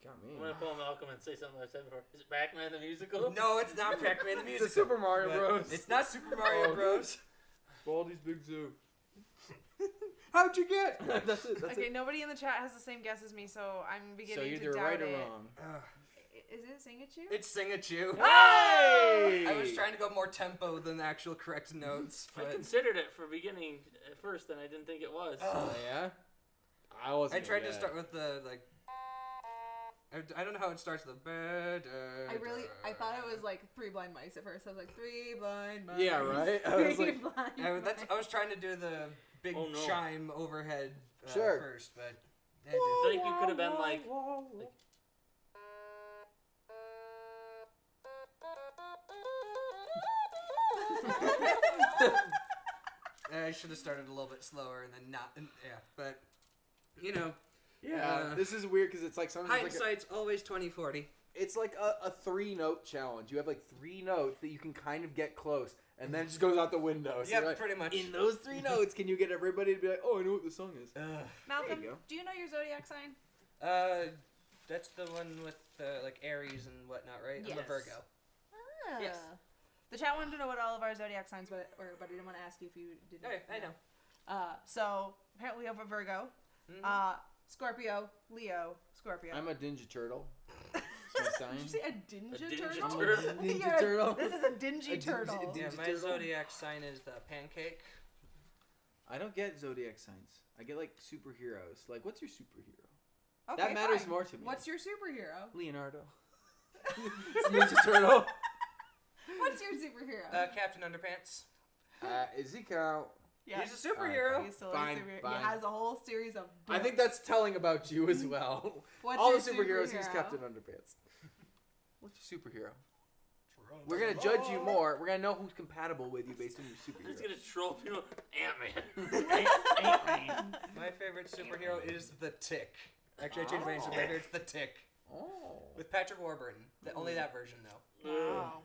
Got me. I'm gonna pull Malcolm and say something I've said before. Is it Pac-Man the musical? No, it's not Pac-Man the musical. It's Super Mario But Bros. It's not Super Mario Bros. Baldi's Big Zoo. How'd you get? That's it. That's Okay, it. nobody in the chat has the same guess as me, so I'm So beginning you're to either doubt right or it. wrong. Is it Sing It You? It's Sing It You. Hey! I was trying to go more tempo than the actual correct notes, I but considered it for beginning at first, and I didn't think it was. Oh, yeah? I wasn't. I tried gonna to get start with the like. I don't know how it starts. I thought it was like Three Blind Mice at first. I was like, Three Blind Mice. Yeah, right? I was Three like- blind mice. I was trying to do the big Oh, no. chime overhead Sure. first, but I feel like you could have been like I should have started a little bit slower and then not. Yeah, but you know, Yeah, this is weird because it's like sometimes it's like hindsight's always 20/40. it's like a 3-note challenge. You have like 3 notes that you can kind of get close, and then it just goes out the window. So Yeah, you're like, pretty much. in those 3 notes, can you get everybody to be like, oh, I know what the song is? Malcolm, There you go. do you know your zodiac sign? That's the one with like Aries and whatnot, right? I'm a Yes. Virgo. Yes. The chat wanted to know what all of our zodiac signs were, but I didn't want to ask you if you didn't. Okay, I know. So apparently we have a Virgo, Mhm. Scorpio, Leo, Scorpio. I'm a Ninja Turtle. That's my sign. Did you say a dingy A dingy turtle? turtle? Ninja You're a- turtle. This is a dingy A dingy- turtle. a Yeah, Ninja my Turtle? zodiac sign is the pancake. I don't get zodiac signs. I get like superheroes. Like, what's your superhero? Okay, That matters fine. more to me. What's your superhero? Leonardo? Ninja Turtle. What's your superhero? Captain Underpants. Is he count? Yeah. He's a superhero. He's still Fine, a superhero. fine. He has a whole series of. I think that's telling about you as well. What's All your the superheroes, he's superhero? Captain Underpants. What's your superhero? We're gonna judge you more. We're gonna know who's compatible with you based on your I'm just superhero. gonna troll people. Ant-Man. Ant-Man. My favorite superhero is the Tick. Actually, I changed my answer. My favorite's the Tick Oh. with Patrick Warburton. Only that version though. Wow.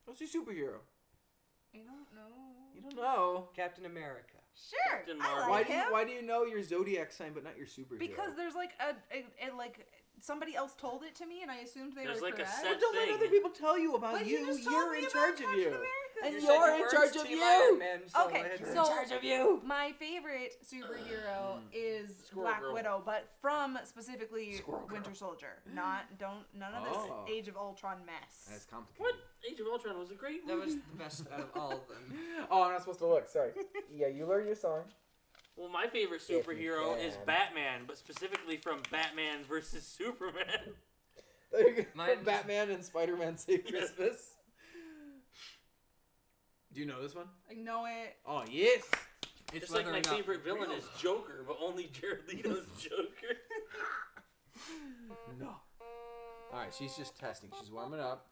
What's your superhero? I don't know. You don't know. Captain America. Sure. Captain I Marvel. like Why do you him. Why do you know your zodiac sign but not your superhero? Because there's like a like somebody else told it to me and I assumed they There's were like a correct. set Don't let thing. other people tell you about But you. you just told You're me in about charge of Captain you. America. And You you're said in weren't charge of Team you. Iron Man, so Okay, it's- You're so- in charge of you. My favorite superhero is Squirrel Black Girl. Widow, but from specifically Squirrel Girl. Winter Soldier. None of this Oh. Age of Ultron mess. That's complicated. What? Age of Ultron was a great That movie. was the best out of all of them. Oh, I'm not supposed to look. Sorry. Yeah, you learn your song. Well, my favorite If you superhero is can. Batman, but specifically from Batman versus Superman. Mine- From Batman and Spider-Man Save Christmas. Do you know this one? I know it. Oh, yes. It's Just like whether my or not favorite villain real. is Joker, but only Jared Leto's Joker. No. All right, she's just testing. She's warming up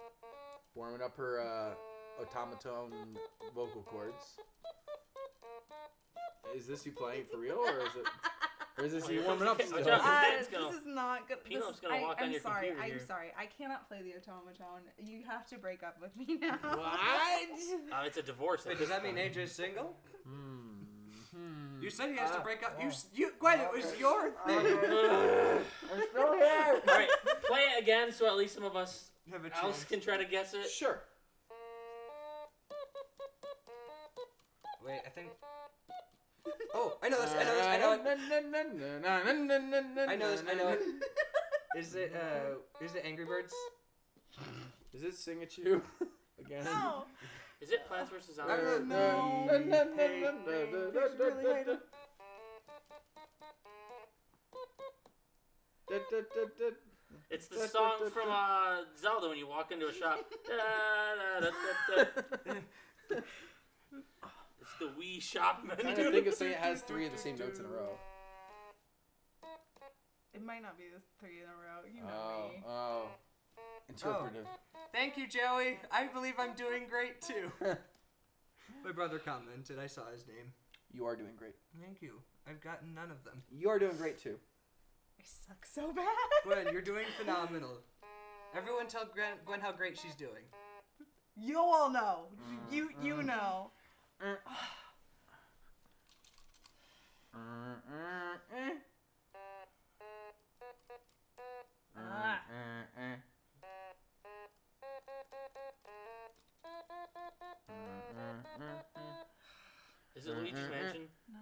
her Otamatone vocal cords. Is this you playing for real, or is this you warming up? Watch Still? out. It's This gonna- is not good. Peanut's gonna walk on I'm your sorry. computer I'm here. sorry. I cannot play the Otamatone. You have to break up with me now. What? It's a divorce. Wait, at does this that mean point. AJ's single? Hmm. You said he has to break up. You, Gwen, it was your thing. I'm still here. All right, play it again so at least some of us Have a else chance. can try to guess it. Sure. Wait, I think. Oh, I know this. I know this. I know it. I know this. I know it. Is it Angry Birds? Is it Sing It You again? No. Is it Plants vs I Zombies? don't No. It's the song from Zelda when you walk into a shop. It's the Wii shop I'm trying menu. to think of saying it has three of the same notes in a row. It might not be the three in a row. You know me. Oh. Interpretive. Thank you, Joey. I believe I'm doing great too. My brother commented. I saw his name. You are doing great. Thank you. I've gotten none of them. You are doing great too. I suck so bad. Gwen, you're doing phenomenal. Everyone tell Gwen how great she's doing. You all know. You know. Is it Luigi's Mansion? No.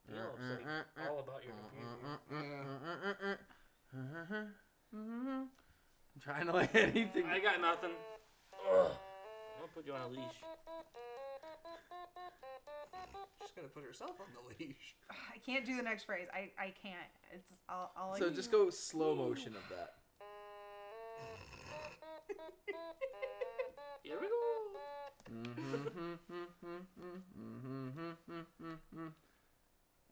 You know, it's like all about your computer. I'm trying to like anything. I got nothing. Ugh. I'll put you on a leash. She's gonna put herself on the leash. I can't do the next phrase. I can't. It's all So just go slow motion of that. Here we go.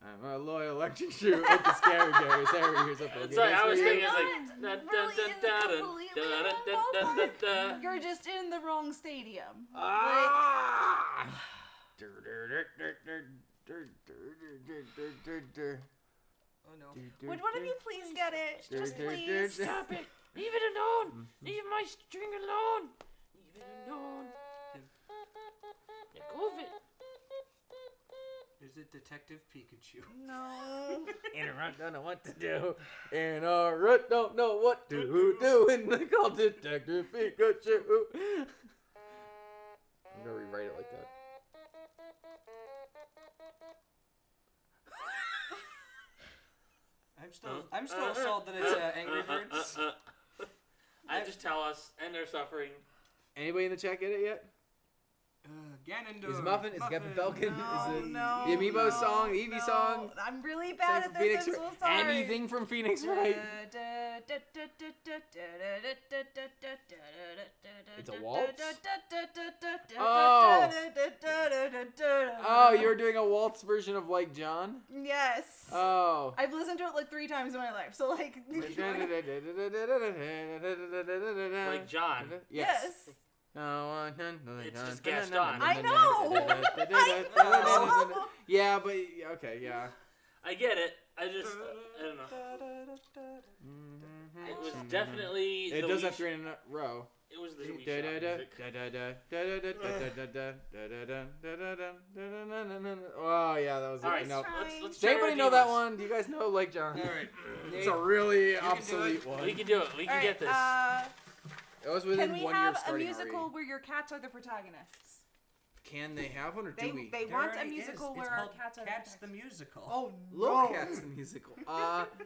I'm a loyal electric shoe with the scary Gary's ears up. Sorry, I was thinking You're it's really in the completely wrong ballpark. You're just in the wrong stadium. Ah! Oh no. Would one of you please get it? Just please. Stop it! Leave it alone! Leave my string alone! Leave it alone! Let go of it! Is it Detective Pikachu? No. Interrupt, don't know what to do. Interrupt, don't know what to do. And they call Detective Pikachu. I'm gonna rewrite it like that. I'm still sold that it's Angry Birds. I just tell us, end their suffering. Anybody in the chat get it yet? Ganondorf. Is it Muffin? Is it Captain Falcon? No, Is it no, the Amiibo no, song? The Eevee no. song? I'm really bad Same at for this. Phoenix I'm so Wright? sorry. Anything from Phoenix Wright? It's a waltz? Oh. Oh, you were doing a waltz version of Like John? Yes. Oh. I've listened to it like 3 times in my life, so like. Like John. Yes. It's just Gaston. I know. I know. Yeah, but okay, yeah. I get it. I don't know. It was definitely. It the does have Wii 3 in a row. It was the Wii music. Oh yeah, that was All it. right, No. let's Does try to anybody know redeem that us. one? Do you guys know Like John? All right. It's a really can do obsolete it. one. We can do it. We can All get this. right, It was within Can we 1 year have a starting musical already. where your cats are the protagonists? Can they have one or They do we? they There want a already musical is. where It's our called cats are Cats the the protagonists. Musical. Oh Little no! Cats the musical.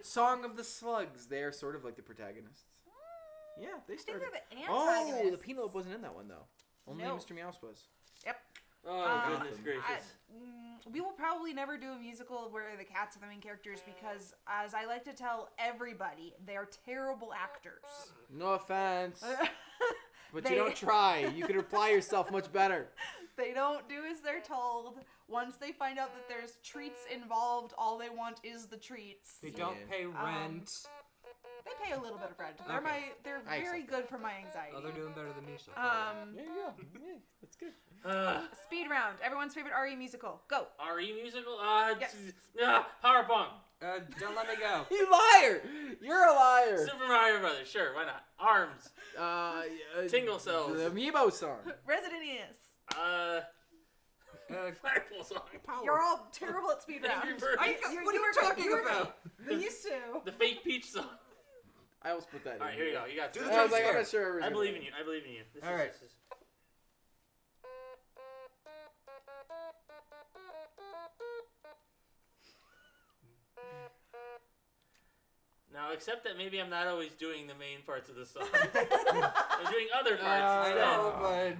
Song of the Slugs. They are sort of like the protagonists. Yeah, they I think started. they're the Oh, antagonists. the Penelope wasn't in that one though. Only No. Mr. Meowth was. Oh, goodness gracious. We will probably never do a musical where the cats are the main characters because, as I like to tell everybody, they are terrible actors. No offense, but They- you don't try. You can apply yourself much better. They don't do as they're told. Once they find out that there's treats involved, all they want is the treats. They don't Yeah. pay rent. They pay a little bit of rent. Okay. They're I very accept good for my anxiety. Oh, they're doing better than me so far. There you go. Yeah, that's good. Speed round. Everyone's favorite RE musical. Go. RE musical? Yes. Power Pong. Don't let me go. You liar! You're a liar. Super Mario Brothers. Sure, why not? Arms. Tingle Cells. The Amiibo song. Resident Ears. Flagpole song. You're all terrible at speed round. Angry Birds. What are you talking about? These two. The fake Peach song. I almost put that in. Alright, here you go. You got Do two. the I was like, jump I'm not sure. I believe in you. I believe in you. All right. This is... Now, except that maybe I'm not always doing the main parts of the song. I'm doing other parts I instead. know, but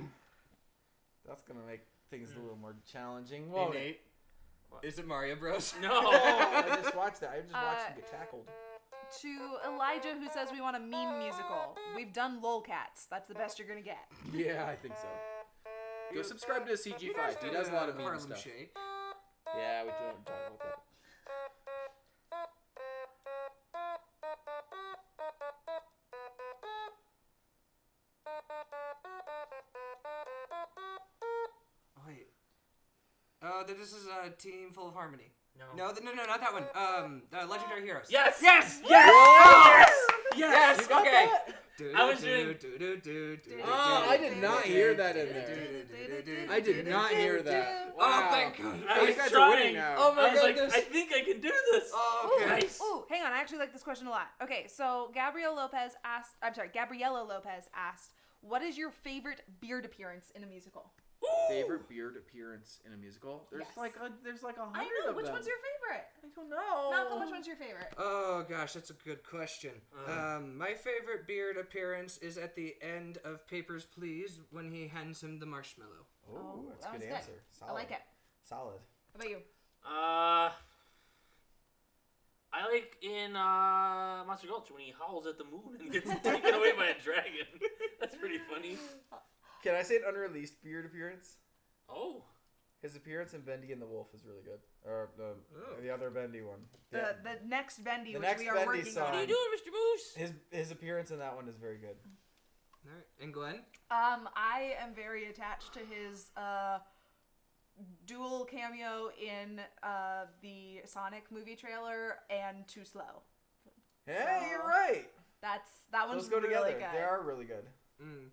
That's gonna make things a little more challenging. hey, Won't it? Nate, is it Mario Bros? No. I just watched that. I just watched him get tackled. To Elijah, who says we want a meme musical. We've done Lolcats. That's the best you're gonna get. Yeah, I think so. Go subscribe to CG5. He does a lot of meme Harlem stuff. Shake. Yeah, we don't talk about that. Oh, wait. This is a team full of harmony. No. No, not that one. Legendary Heroes. Yes! Yes! Yes! Yes! You got Okay. that? I was doing- Oh, I did not hear that in there. I did not hear that. Oh, Wow. thank God. I You was guys are winning trying. now. Oh my I was like, goodness. I think I can do this. Oh, okay. Nice. Ooh, hang on. I actually like this question a lot. Okay, so Gabriella Lopez asked, what is your favorite beard appearance in a musical? Favorite beard appearance in a musical? There's Yes. like a hundred I know. of Which them. one's your favorite? I don't know. Malcolm, which one's your favorite? Oh gosh, that's a good question. My favorite beard appearance is at the end of Papers, Please when he hands him the marshmallow. Oh, that's a that was good good. answer. Solid. I like it. Solid. How about you? I like in Monster Gulch when he howls at the moon and gets taken away by a dragon. That's pretty funny. Can I say an unreleased beard appearance? Oh. His appearance in Bendy and the Wolf is really good. Or the other Bendy one. The next Bendy, The which next we are Bendy working song. What are on. you doing, Mr. Moose? His appearance in that one is very good. All right, and Glenn. I am very attached to his dual cameo in the Sonic movie trailer and Too Slow. Hey, So- you're right. That one's Those go really together. good. They are really good. Mm.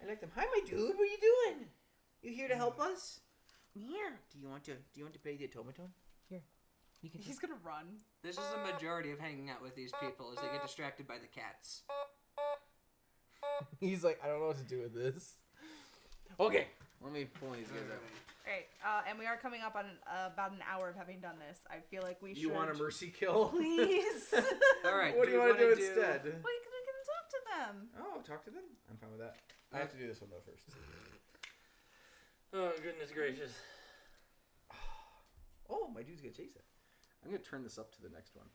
I like them. Hi, my dude. What are you doing? You here to help us? Yeah. Do you want to play the Otamatone? Here. You can. He's gonna run. This is the majority of hanging out with these people is they get distracted by the cats. He's like, I don't know what to do with this. Okay. Let me pull these guys out. Alright, and we are coming up on about an hour of having done this. I feel like we should. You want a mercy kill? Please. All right. What do you want to do wanna instead? We can talk to them. Oh, talk to them? I'm fine with that. I have to do this one, though, first. Oh, goodness gracious. Oh, my dude's going to chase it. I'm going to turn this up to the next one.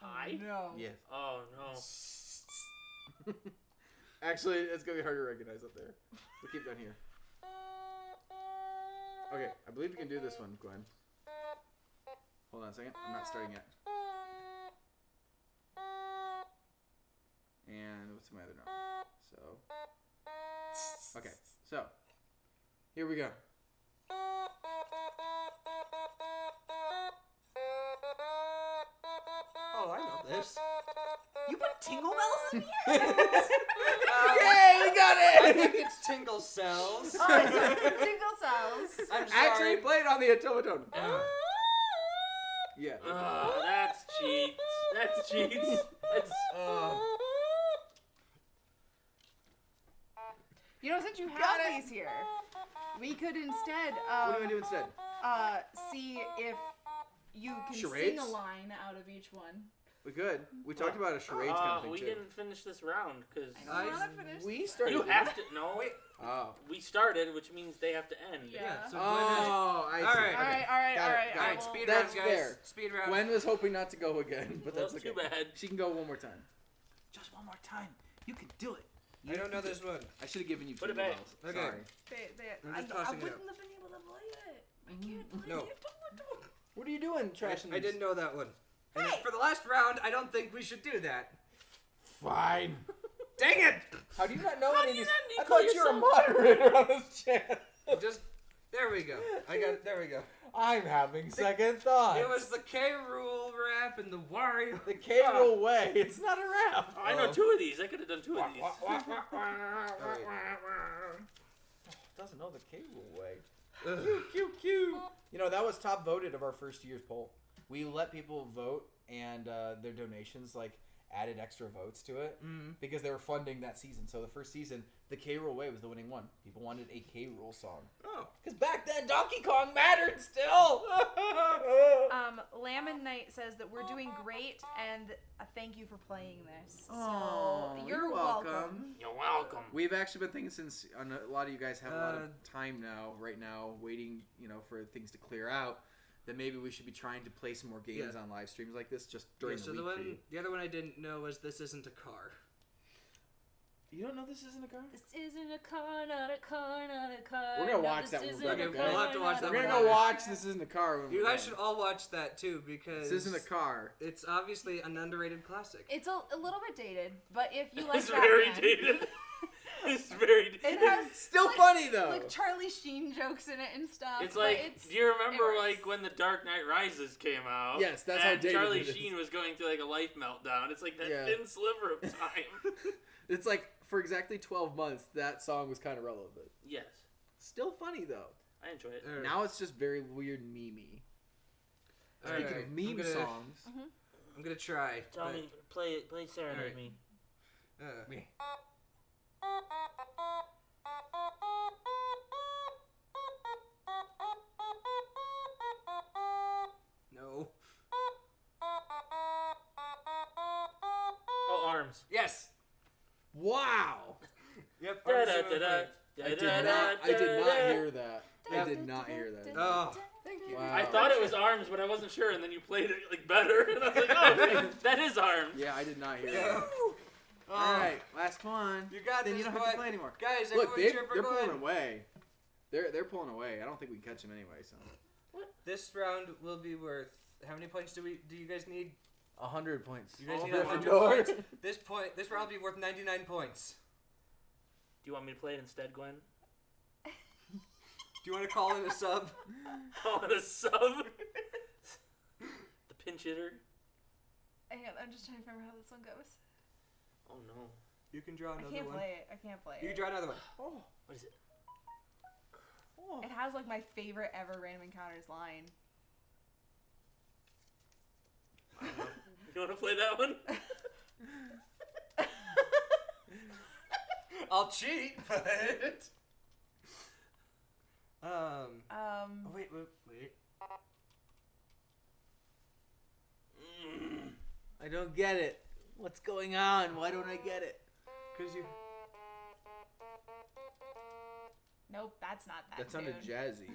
I? No. Yes. Oh, no. Actually, it's going to be hard to recognize up there. We'll keep down here. Okay, I believe you can do this one, Gwen. Hold on a second. I'm not starting yet. And what's my other note? So. Okay, so. Here we go. Oh, I know this. You put tingle bells in here? Yay, we got I it! think it's Tingle Cells. Oh, it's tingle cells. I'm sorry. Actually, play it on the Otamatone. Yeah. That's cheats. That's cheats. That's... You know, since you have Got it. these here, we could instead What do we do instead? see if you can Charades? sing a line out of each one. We could. We talked about a charades kind of thing we too. didn't finish this round because I don't want to finish. We started. you have to. No, Wait. Oh. we started, which means they have to end. Yeah. So Oh, I see. All right. All right. Got it, got Alright, it. speed That's round, guys. fair. Speed round. Gwen was hoping not to go again, but Well, that's okay. too bad. She can go one more time. Just one more time. You can do it. I don't know this one. I should have given you Put two it back. bells. Okay. Sorry. I'm just I tossing it wouldn't have been able to play it. I can't play No. it. What are you doing, trashing I these? didn't know that one. And Hey! for the last round, I don't think we should do that. Fine. Dang it! How do you not know How any do of you these? not need I to call thought you were a yourself- moderator on this channel. Just there we go. I got it. There we go. I'm having second thoughts. It was the K Rule rap and the Wario. the K Rool way. It's not a rap. Oh, I know two of these. I could have done two of these. Doesn't know the K Rool way. Ugh. Q. You know, that was top voted of our first year's poll. We let people vote, and their donations added extra votes to it because they were funding that season. So the first season, the K Rool way was the winning one. People wanted a K Rool song Oh. because back then Donkey Kong mattered still. Lamb Knight says that we're doing great and thank you for playing this. Oh, So you're welcome. You're welcome. We've actually been thinking since a lot of you guys have a lot of time right now, waiting, for things to clear out, that maybe we should be trying to play some more games on live streams like this just during the week for you. The other one I didn't know was This Isn't a Car. You don't know this isn't a car? This isn't a car, not a car, not a car. We're gonna No, watch this that when isn't we're a done, Okay, okay? we'll have to watch that We're one. gonna go watch This Isn't a Car. When You we're guys done. should all watch that too because This isn't a car. it's obviously an underrated classic. It's a little bit dated, but if you like It's Batman, very dated. It's very dated. It has Still funny though. like Charlie Sheen jokes in it and stuff. It's but like, do you remember it works. like when The Dark Knight Rises came out? Yes, that's how and dated Charlie it is. Sheen was going through like a life meltdown. It's like that Yeah. thin sliver of time. It's like for exactly 12 months that song was kind of relevant. Yes, Still funny though. I enjoy it. Alright. Now it's just very weird memey. Speaking Alright, of meme I'm gonna- songs, I'm gonna try. Tell but, me, play Serenade Alright. Me. No. Oh, Arms. Yes. wow. Yep. Da, Arms da, and da, da, Friend. da, I did da, not. I did da, not da. hear that. I did not hear that. Oh, thank you. Wow. I thought it was Arms, but I wasn't sure, and then you played it like better, and I was like, oh, that is Arms. Yeah, I did not hear Yeah. that. Oh, All right, last one. You got Then this, you don't have boy. to play anymore. Guys, Look, everyone cheer for they're pulling Glenn. away. They're pulling away. I don't think we can catch them anyway. So This round will be worth. How many points do you guys need? 100 points. You guys Oh, need 100 Gryffindor. points. This round will be worth 99 points. Do you want me to play it instead, Gwen? Do you want to call in a sub? Call it a sub. The pinch hitter. Hang on, I'm just trying to remember how this one goes. Oh no. You can draw I another can't one. play it. I can't play You it. can draw another one. Oh, What is it? oh. It has like my favorite ever random encounters line. You want to play that one? I'll cheat, but. Oh, wait. I don't get it. What's going on? Why don't I get it? Cause you. Nope, that's not that. That sounded tune. jazzy.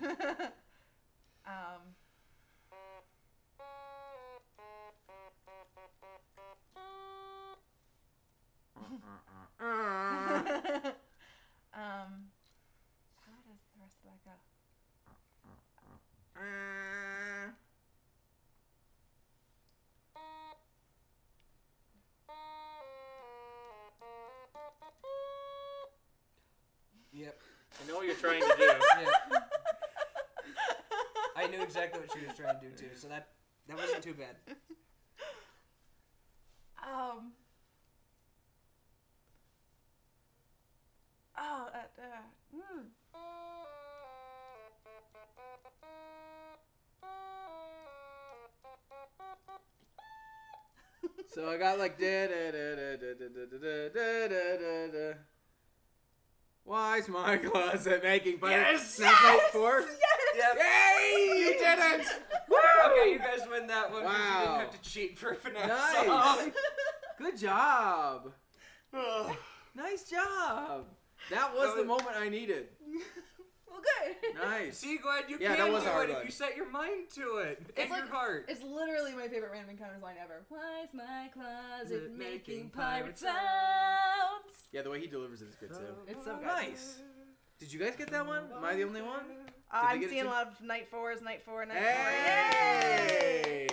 How does the rest of that go? Yep. I know what you're trying to do. Yeah. I knew exactly what she was trying to do too, so that wasn't too bad. So I got like da da da da da da da da da da da. Why's my closet making fire? Yes! Night 4? Yep. Yay! You did it! Woo! Okay, you guys win that one because you Wow. didn't have to cheat for FNAF Nice. song. Good job. Nice job. That was the moment I needed. Well, good. Nice. See, Gwen, you Yeah, that can was do a hard it if one. you set your mind to it. It's And like- your heart. It's literally my favorite random encounters line ever. Why's my closet Making making pirate pirate sounds? Yeah, the way he delivers it is good too. It's so good. Nice. Did you guys get that one? Am I the only one? I'm get it seeing a too? lot of night 4s, night 4, night 4. Hey!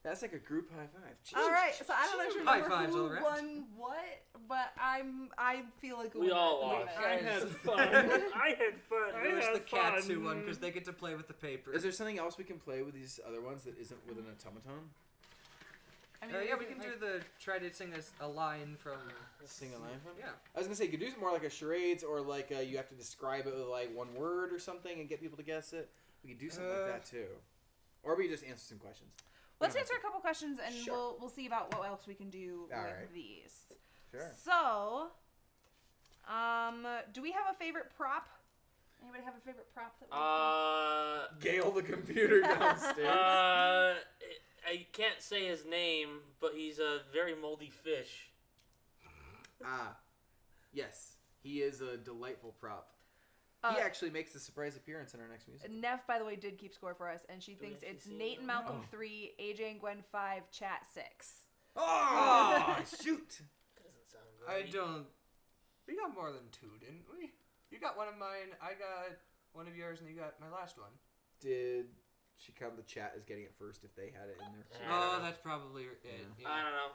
That's like a group high five. All right, so I don't actually High remember fives who all around. won what, but I feel like We all won. lost. I had fun. I had fun. It was the cats who won because they get to play with the paper. Is there something else we can play with these other ones that isn't with an automaton? I mean, Yeah, we can do the try to sing a line from. Sing a line from? Yeah. I was gonna say you could do it more like a charades or like you have to describe it with like one word or something and get people to guess it. We could do something like that too, or we just answer some questions. Let's answer a couple questions and Sure. we'll see about what else we can do All with right. these. Sure. So, do we have a favorite prop? Anybody have a favorite prop that we Gale the computer downstairs. I can't say his name, but he's a very moldy fish. Yes, he is a delightful prop. Uh, He actually makes a surprise appearance in our next music. Neff, by the way, did keep score for us, and she Do we thinks actually it's see Nate and them? Malcolm Oh. 3, AJ and Gwen 5, Chat 6. Oh, shoot! Doesn't sound I right. don't. We got more than 2, didn't we? You got one of mine. I got one of yours, and you got my last one. Did she count the chat as getting it first if they had it in there? I don't Oh, know. that's probably it. Yeah. I don't know.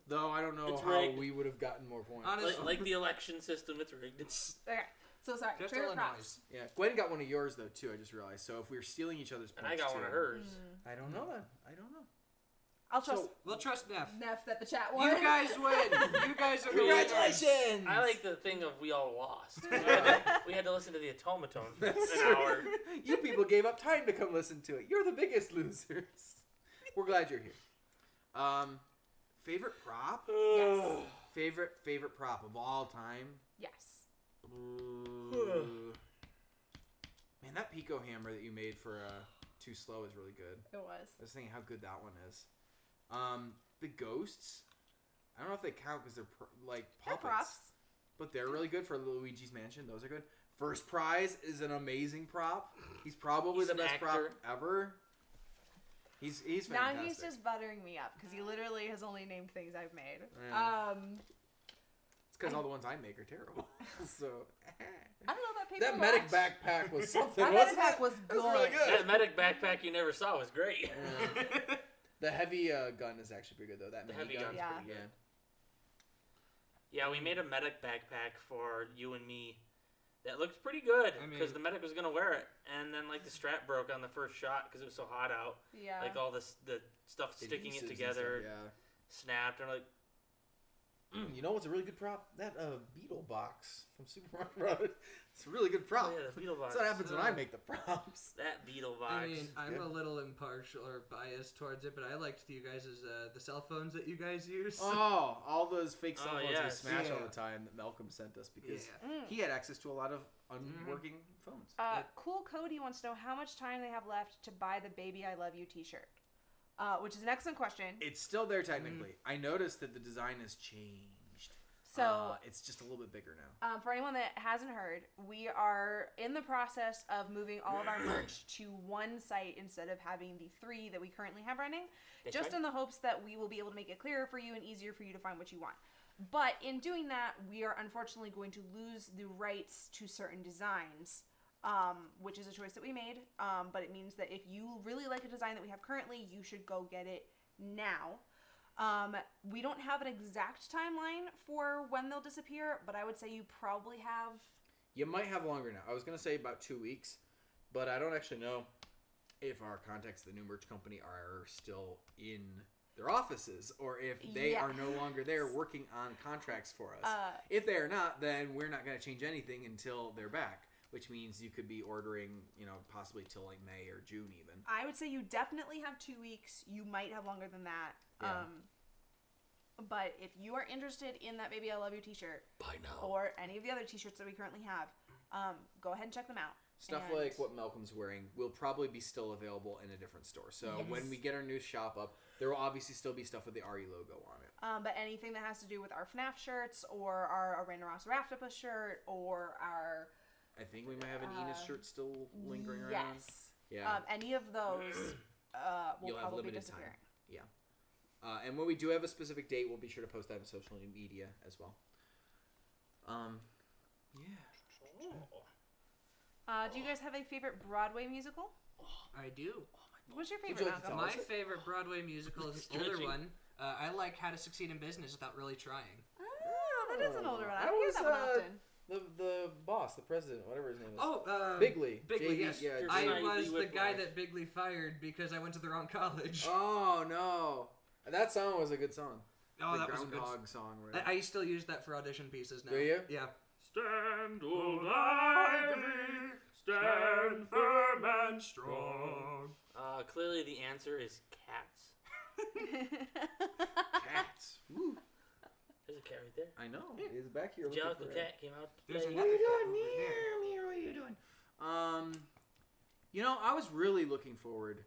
Though I don't know It's how rigged. we would have gotten more points. Honestly- Like the election system, it's rigged. Okay, so sorry. Just favorite Illinois. props. Yeah, Gwen got one of yours though too. I just realized. So if we were stealing each other's And points, I got one too, of hers. I don't know then. I don't know. I'll trust We'll trust Neff. Neff that the chat won. You guys win. You guys are Congratulations! I like the thing of we all lost. We had to listen to the Otamatone for That's an true. hour. You people gave up time to come listen to it. You're the biggest losers. We're glad you're here. Favorite prop? Yes. Favorite prop of all time? Yes. Ooh. Man, that Pico hammer that you made for Too Slow is really good. It was. I was thinking how good that one is. The ghosts, I don't know if they count because they're like They're puppets, props. but they're really good for Luigi's Mansion. Those are good. First Prize is an amazing prop. He's probably He's the an best prop actor. ever. He's fantastic. Now he's just buttering me up because he literally has only named things I've made. Yeah. It's because all the ones I make are terrible. So I don't know that paper that medic watch. backpack was something. That wasn't medic it? was That was really good. good. That medic backpack you never saw was great. Yeah. The heavy gun is actually pretty good though. That The mini heavy gun. gun's Yeah. pretty good. Yeah, we made a medic backpack for you and me. That looked pretty good I because mean- the medic was gonna wear it, and then like the strap broke on the first shot because it was so hot out. Yeah. Like all this the stuff sticking Adhesives it and together stuff, snapped, and like You know what's a really good prop? That beetle box from Super Mario Brothers. It's a really good prop. oh yeah, the beetle box. That's what happens when I make the props. That beetle box. I mean, I'm good. a little impartial or biased towards it, but I liked you guys' the cell phones that you guys use. Oh, all those fake cell Oh, phones yes. we smash all Yeah. the time that Malcolm sent us because Yeah. he had access to a lot of unworking phones. Cool Cody wants to know how much time they have left to buy the Baby I Love You t-shirt. Which is an excellent question. It's still there technically. I noticed that the design has changed. So, it's just a little bit bigger now. for anyone that hasn't heard, we are in the process of moving all of our merch to one site instead of having the 3 that we currently have running, That's just right. in the hopes that we will be able to make it clearer for you and easier for you to find what you want. But in doing that, we are unfortunately going to lose the rights to certain designs, which is a choice that we made. But it means that if you really like a design that we have currently, you should go get it now. We don't have an exact timeline for when they'll disappear, but I would say you probably have. You might have longer now. I was going to say about 2 weeks, but I don't actually know if our contacts at the new merch company are still in their offices or if they are no longer there working on contracts for us. If they are not, then we're not going to change anything until they're back, which means you could be ordering, possibly till like May or June even. I would say you definitely have 2 weeks. You might have longer than that. Yeah. But if you are interested in that Baby I Love You t-shirt, Buy now. or any of the other t-shirts that we currently have, go ahead and check them out. Stuff And- like what Malcolm's wearing will probably be still available in a different store. So when we get our new shop up, there will obviously still be stuff with the RE logo on it. But anything that has to do with our FNAF shirts, or our Arena Ross Raftopus shirt, or our... I think we might have an Enos shirt still lingering around. Yes. Yeah. Any of those will You'll have probably be limited disappearing. time. And when we do have a specific date, we'll be sure to post that on social media as well. Do you guys have a favorite Broadway musical? I do. What's your Would you favorite, like to Malcolm? tell My us it? favorite Broadway musical is an older one. I like How to Succeed in Business Without Really Trying. Oh, that is an older one. I That don't hear was, that one often. The boss, the president, whatever his name is. Oh, Bigley. Bigley, JD, yes. yeah, I Slightly was the whiplash. guy that Bigley fired because I went to the wrong college. Oh no, that song was a good song. Oh, the that was a good Groundhog song. Right? I still use that for audition pieces now. Do you? Yeah. Stand, old ivy, stand firm and strong. Clearly the answer is cats. Cats. Woo. There's a cat right there. I know. He's back here. Jellicle looking for it. cat came out to There's play. another What are you cat doing? over there. Meow, what are you doing? You know, I was really looking forward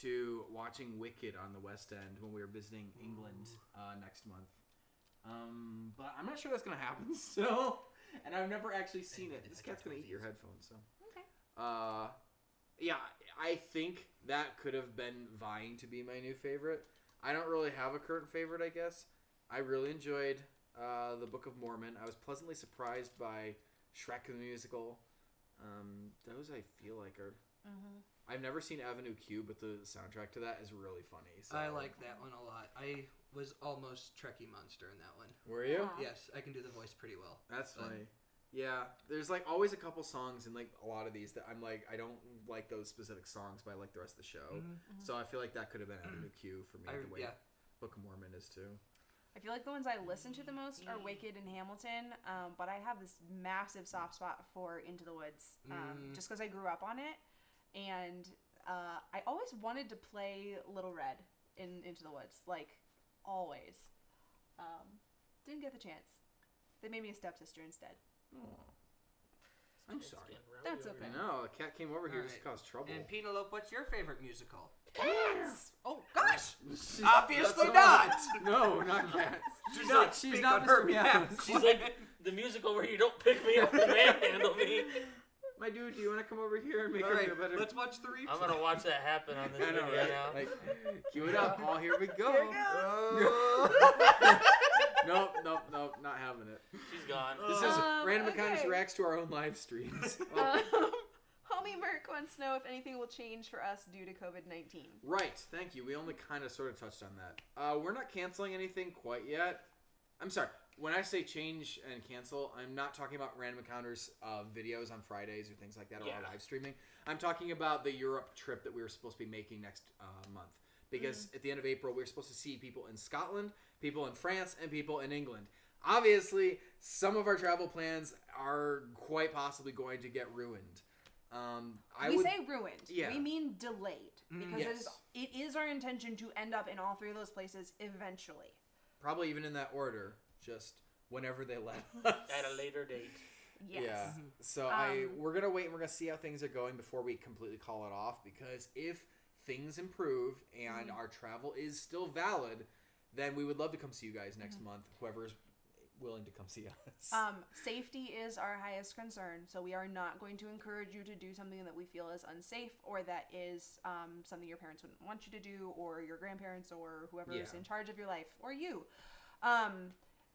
to watching Wicked on the West End when we were visiting England next month. But I'm not sure that's gonna happen still, and I've never actually seen it. This cat's gonna eat your headphones, so. Okay. Yeah, I think that could have been vying to be my new favorite. I don't really have a current favorite, I guess. I really enjoyed the Book of Mormon. I was pleasantly surprised by Shrek the Musical. Those I feel like are... I've never seen Avenue Q, but the soundtrack to that is really funny. So. I like that one a lot. I was almost Trekkie Monster in that one. Were you? Aw. Yes, I can do the voice pretty well. That's funny. Yeah, there's like always a couple songs in like a lot of these that I'm like, I don't like those specific songs, but I like the rest of the show. So I feel like that could have been Avenue Q for me, the way yeah. Book of Mormon is too. I feel like the ones I listen to the most are Wicked and Hamilton, but I have this massive soft spot for Into the Woods, just because I grew up on it, and I always wanted to play Little Red in Into the Woods, like always. Didn't get the chance. They made me a stepsister instead. I'm It's sorry. getting rowdy That's over okay. I here. know, a cat came over here just to Alright. cause trouble. And Penelope, what's your favorite musical? Cats! Oh gosh! She's- Obviously that's not! No, not cats. She's No, not. she's Speak not on her Mr. behalf. Meows. She's like the musical where you don't pick me up and manhandle me. My dude, do you want to come over here and make All her right, a better... let's watch the replay. I'm gonna watch that happen on this I know, video right? now. Like, cue it up. Oh, here we go. Here it Nope, not having it. She's gone. This is Random Encounters okay. reacts to our own live streams. Homie Merc wants to know if anything will change for us due to COVID-19. Right, thank you. We only kind of sort of touched on that. We're not canceling anything quite yet. I'm sorry. When I say change and cancel, I'm not talking about Random Encounters videos on Fridays or things like that, or our live streaming. I'm talking about the Europe trip that we were supposed to be making next month. Because at the end of April, we were supposed to see people in Scotland, people in France, and people in England. Obviously, some of our travel plans are quite possibly going to get ruined. We say ruined. Yeah. We mean delayed. Because Yes. it is our intention to end up in all three of those places eventually. Probably even in that order, just whenever they let us. At a later date. Yes. Yeah. So we're gonna wait and we're gonna see how things are going before we completely call it off. Because if things improve and our travel is still valid, then we would love to come see you guys next month. Whoever is willing to come see us. Safety is our highest concern, so we are not going to encourage you to do something that we feel is unsafe or that is something your parents wouldn't want you to do, or your grandparents, or whoever is in charge of your life, or you.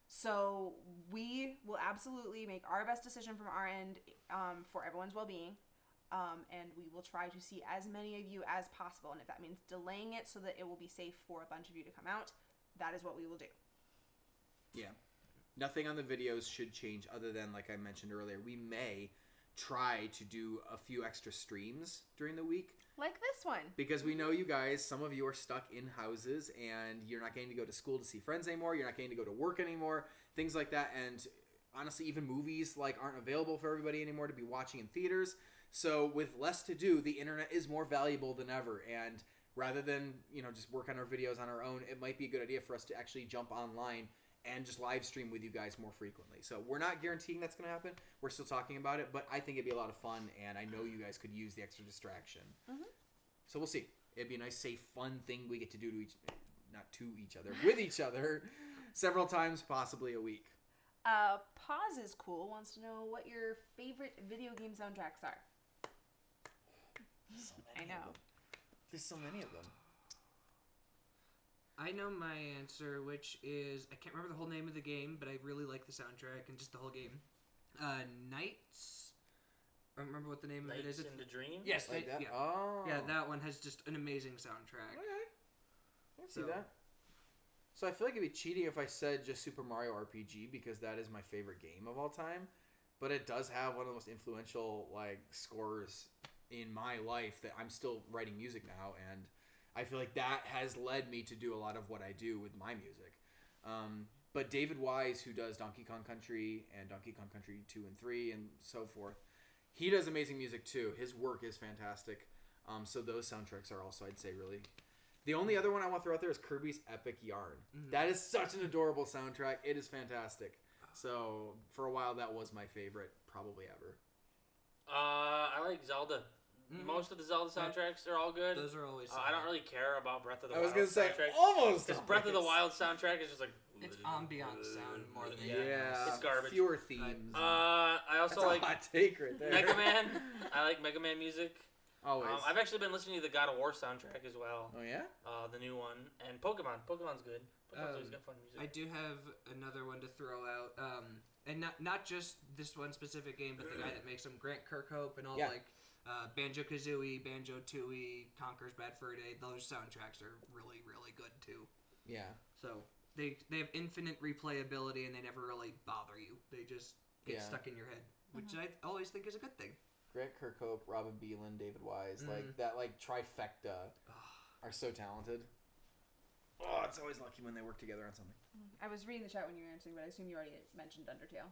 So we will absolutely make our best decision from our end for everyone's well-being, and we will try to see as many of you as possible. And if that means delaying it so that it will be safe for a bunch of you to come out, that is what we will do. Yeah. Nothing on the videos should change other than, like I mentioned earlier, we may try to do a few extra streams during the week. Like this one. Because we know you guys, some of you are stuck in houses and you're not getting to go to school to see friends anymore. You're not getting to go to work anymore. Things like that. And honestly, even movies aren't available for everybody anymore to be watching in theaters. So with less to do, the internet is more valuable than ever. And rather than, just work on our videos on our own, it might be a good idea for us to actually jump online and just live stream with you guys more frequently. So we're not guaranteeing that's going to happen. We're still talking about it, but I think it'd be a lot of fun, and I know you guys could use the extra distraction. Mm-hmm. So we'll see. It'd be a nice, safe, fun thing we get to do with each other, several times, possibly a week. Pause is cool. Wants to know what your favorite video game soundtracks are. So many of them. There's so many of them. I know my answer, which is I can't remember the whole name of the game, but I really like the soundtrack and just the whole game. Nights. I don't remember what the name of it is. Nights into Dreams? Yes, Like that? Yeah. Oh. Yeah, that one has just an amazing soundtrack. Okay. I can see that. So I feel like it'd be cheating if I said just Super Mario RPG because that is my favorite game of all time. But it does have one of the most influential scores in my life that I'm still writing music now, and I feel like that has led me to do a lot of what I do with my music. But David Wise, who does Donkey Kong Country and Donkey Kong Country 2 and 3 and so forth, he does amazing music too. His work is fantastic. So those soundtracks are also, I'd say, really... The only other one I want to throw out there is Kirby's Epic Yarn. Mm-hmm. That is such an adorable soundtrack. It is fantastic. So for a while, that was my favorite, probably ever. I like Zelda. Mm-hmm. Most of the Zelda soundtracks are all good. Those are always I don't really care about Breath of the Wild. I was going to say, soundtrack. almost. Because Breath of the Wild soundtrack is just like... It's ambient sound more than anything else. It's garbage. Fewer themes. I also like... Hot take right there. Mega Man. I like Mega Man music. Always. I've actually been listening to the God of War soundtrack as well. Oh, yeah? The new one. And Pokemon. Pokemon's good. Pokemon's always got fun music. I do have another one to throw out. And not just this one specific game, but the guy that makes them, Grant Kirkhope, and all Banjo-Kazooie, Banjo-Tooie, Conker's Bad Fur Day. Those soundtracks are really, really good too. Yeah. So they have infinite replayability, and they never really bother you. They just get stuck in your head, which I always think is a good thing. Grant Kirkhope, Robin Beelan, David Wise, that trifecta are so talented. Oh, it's always lucky when they work together on something. I was reading the chat when you were answering, but I assume you already mentioned Undertale.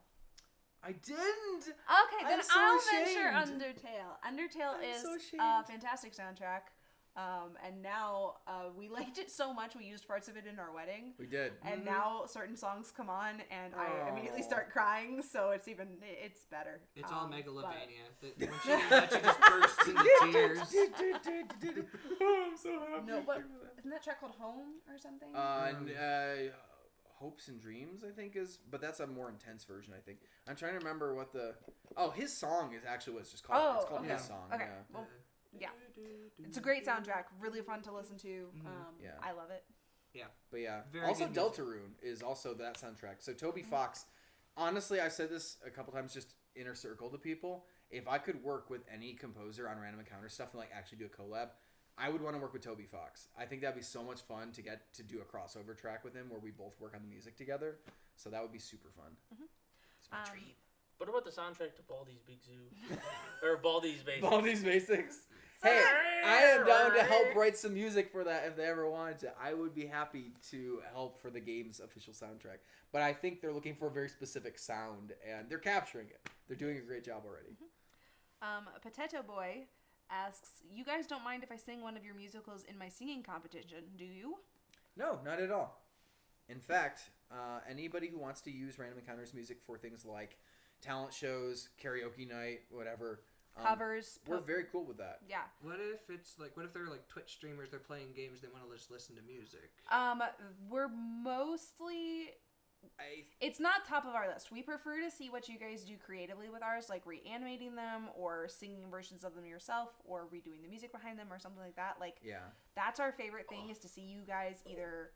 I didn't! Okay, then so I'll ashamed. mention Undertale. Undertale I'm is so a fantastic soundtrack. And now we liked it so much we used parts of it in our wedding. We did. And now certain songs come on and I immediately start crying, so it's better. It's all megalovania. When she hears that, she just bursts into tears. Oh, I'm so happy. No, but isn't that track called Home or something? Hopes and Dreams, I think but that's a more intense version, I think. I'm trying to remember what his song is actually what it's just called. It's called His Song. Okay. Yeah. Well, yeah. It's a great soundtrack. Really fun to listen to. I love it. Yeah. But yeah. Very also, good music. Deltarune is also that soundtrack. So Toby Fox, honestly, I've said this a couple times just inner circle to people. If I could work with any composer on Random Encounter stuff and actually do a collab, I would want to work with Toby Fox. I think that'd be so much fun to get to do a crossover track with him where we both work on the music together. So that would be super fun. Mm-hmm. It's my dream. What about the soundtrack to Baldi's Big Zoo? Or Baldi's Basics? Baldi's Basics. Hey, I am down to help write some music for that if they ever wanted to. I would be happy to help for the game's official soundtrack. But I think they're looking for a very specific sound, and they're capturing it. They're doing a great job already. Potato Boy asks, you guys don't mind if I sing one of your musicals in my singing competition, do you? No, not at all. In fact, anybody who wants to use Random Encounters music for things like talent shows, karaoke night, whatever... covers. We're very cool with that. Yeah. What if they're Twitch streamers, they're playing games, they want to just listen to music? We're mostly... It's not top of our list. We prefer to see what you guys do creatively with ours, like reanimating them or singing versions of them yourself or redoing the music behind them or something like that. That's our favorite thing is to see you guys either,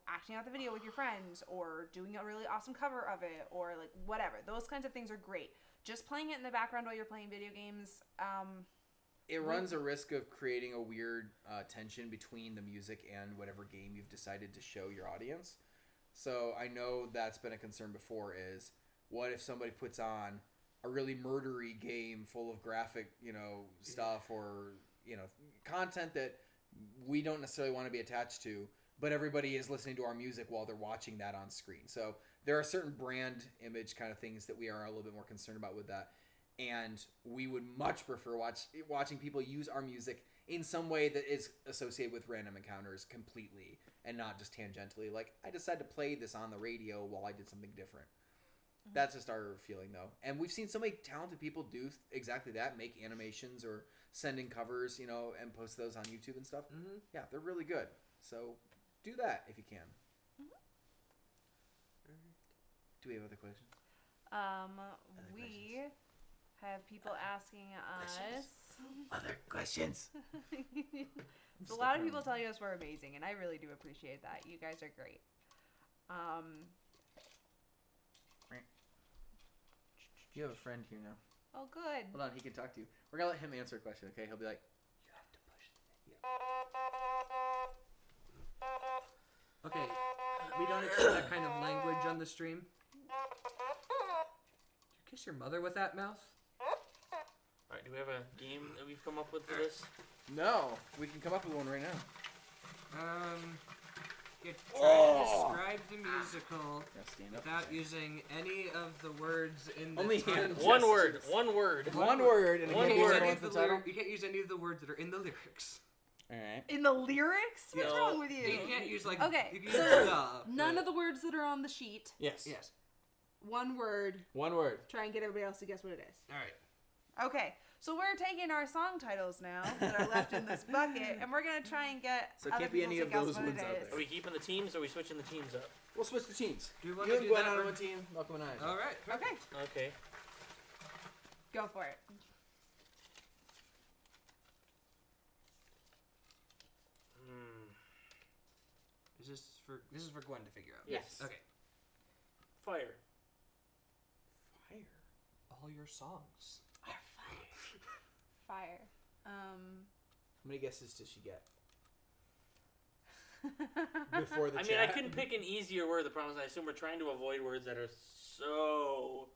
acting out the video with your friends or doing a really awesome cover of it or whatever. Those kinds of things are great. Just playing it in the background while you're playing video games, it runs a risk of creating a weird tension between the music and whatever game you've decided to show your audience. So I know that's been a concern before is what if somebody puts on a really murdery game full of graphic, stuff or, content that we don't necessarily want to be attached to, but everybody is listening to our music while they're watching that on screen. So there are certain brand image kind of things that we are a little bit more concerned about with that. And we would much prefer watching people use our music in some way that is associated with random encounters completely and not just tangentially. Like, I decided to play this on the radio while I did something different. That's just our feeling, though. And we've seen so many talented people do exactly that, make animations or send in covers, and post those on YouTube and stuff. Mm-hmm. Yeah, they're really good. So do that if you can. Do we have other questions? We have people asking us. Other questions? So a lot of people telling us we're amazing, and I really do appreciate that. You guys are great. You have a friend here now. Oh, good. Hold on, he can talk to you. We're gonna let him answer a question, okay? He'll be like, "You have to push." Yeah. Okay, we don't accept that kind of language on the stream. Did you kiss your mother with that mouth? Alright, do we have a game that we've come up with for this? No, we can come up with one right now. You try to describe the musical Gotta stand up. without using any of the words in the Only title. hand One word. gestures. One word. One word, and One again, word. you want the title. You can't use any of the words that are in the lyrics. All right. In the lyrics? What's No. wrong with you? You can't use like Okay, You can so use the. None of the words that are on the sheet. Yes. Yes. One word. One word. Try and get everybody else to guess what it is. All right. Okay, so we're taking our song titles now that are left in this bucket, and we're gonna try and get So it other can't be people any to of guess those what ones it out is. there. Are we keeping the teams or are we switching the teams up? We'll switch the teams. Do you want You to and do Gwen that? on or- one team. Malcolm and I. All right. Okay, Okay. go for it. This is for Gwen to figure out. Yes. Okay. Fire. Fire. All your songs. Fire. How many guesses does she get before the I chat? mean, I couldn't pick an easier word. The problem is I assume we're trying to avoid words that are so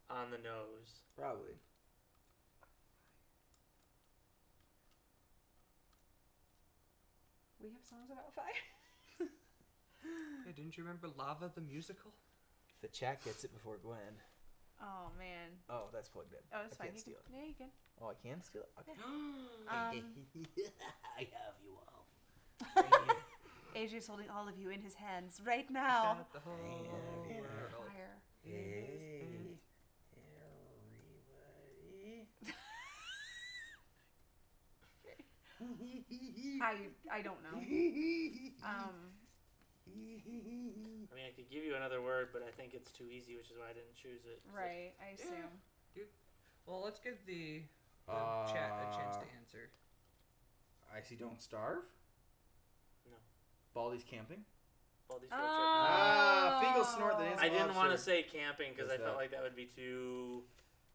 on the nose. Probably. We have songs about fire. Hey, didn't you remember Lava the musical? If the chat gets it before Gwen. Oh man. Oh, that's plugged in. Oh, it's I fine. can't steal it. Yeah, you can. Oh, I can steal it? Okay. Um, I have you all. AJ's holding all of you in his hands right now. Got the whole Yeah. world. Fire. Hey, everybody. I don't know. I mean, I could give you another word, but I think it's too easy, which is why I didn't choose it. Right, I assume. Well, let's give the chat a chance to answer. I see Don't Starve? No. Baldy's Camping? Baldy's Field Fecal Snort, the Trip. Dancing I didn't want to Lobster. say camping because I What's felt that? like that would be too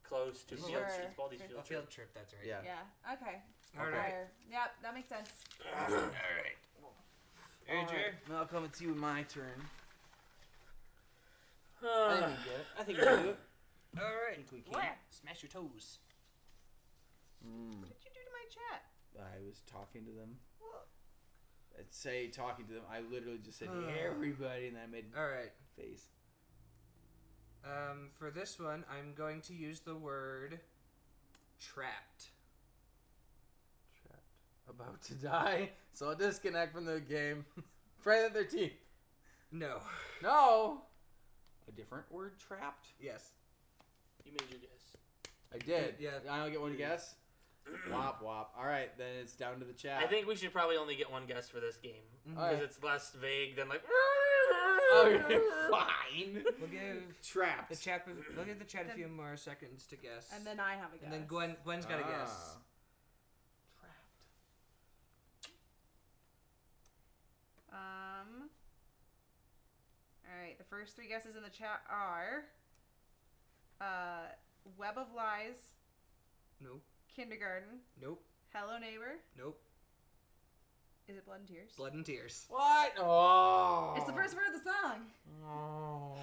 close to Sure. field. It's Baldy's A Field field Trip. trip, that's right. Yeah. Yeah, okay. All right. Fire. Yep, that makes sense. Alright. AJ? Malcolm, it's you, my turn. I Uh, think we get it. I think we can do it. I Alright. think we can. What? Smash your toes. What did you do to my chat? I was talking to them. Well, I'd say talking to them. I literally just said, hey, everybody, and then I made Alright. a face. For this one, I'm going to use the word trapped. Trapped. About to die. So I'll disconnect from the game. Friday the 13th. No. No! A different word, trapped? Yes. you made your guess. I did. Yeah. I don't get one guess? Wop, wop. Alright, then it's down to the chat. I think we should probably only get one guess for this game because Alright. it's less vague than like. Okay, fine. We'll give Trapped. the chat. We'll give the chat a few more seconds to guess. and then I have a guess. And then Gwen's got to guess. Trapped. Alright, the first three guesses in the chat are Web of Lies, Nope. Kindergarten, Nope. Hello Neighbor. Nope. Is it Blood and Tears? Blood and Tears. What? Oh. It's the first word of the song. Oh.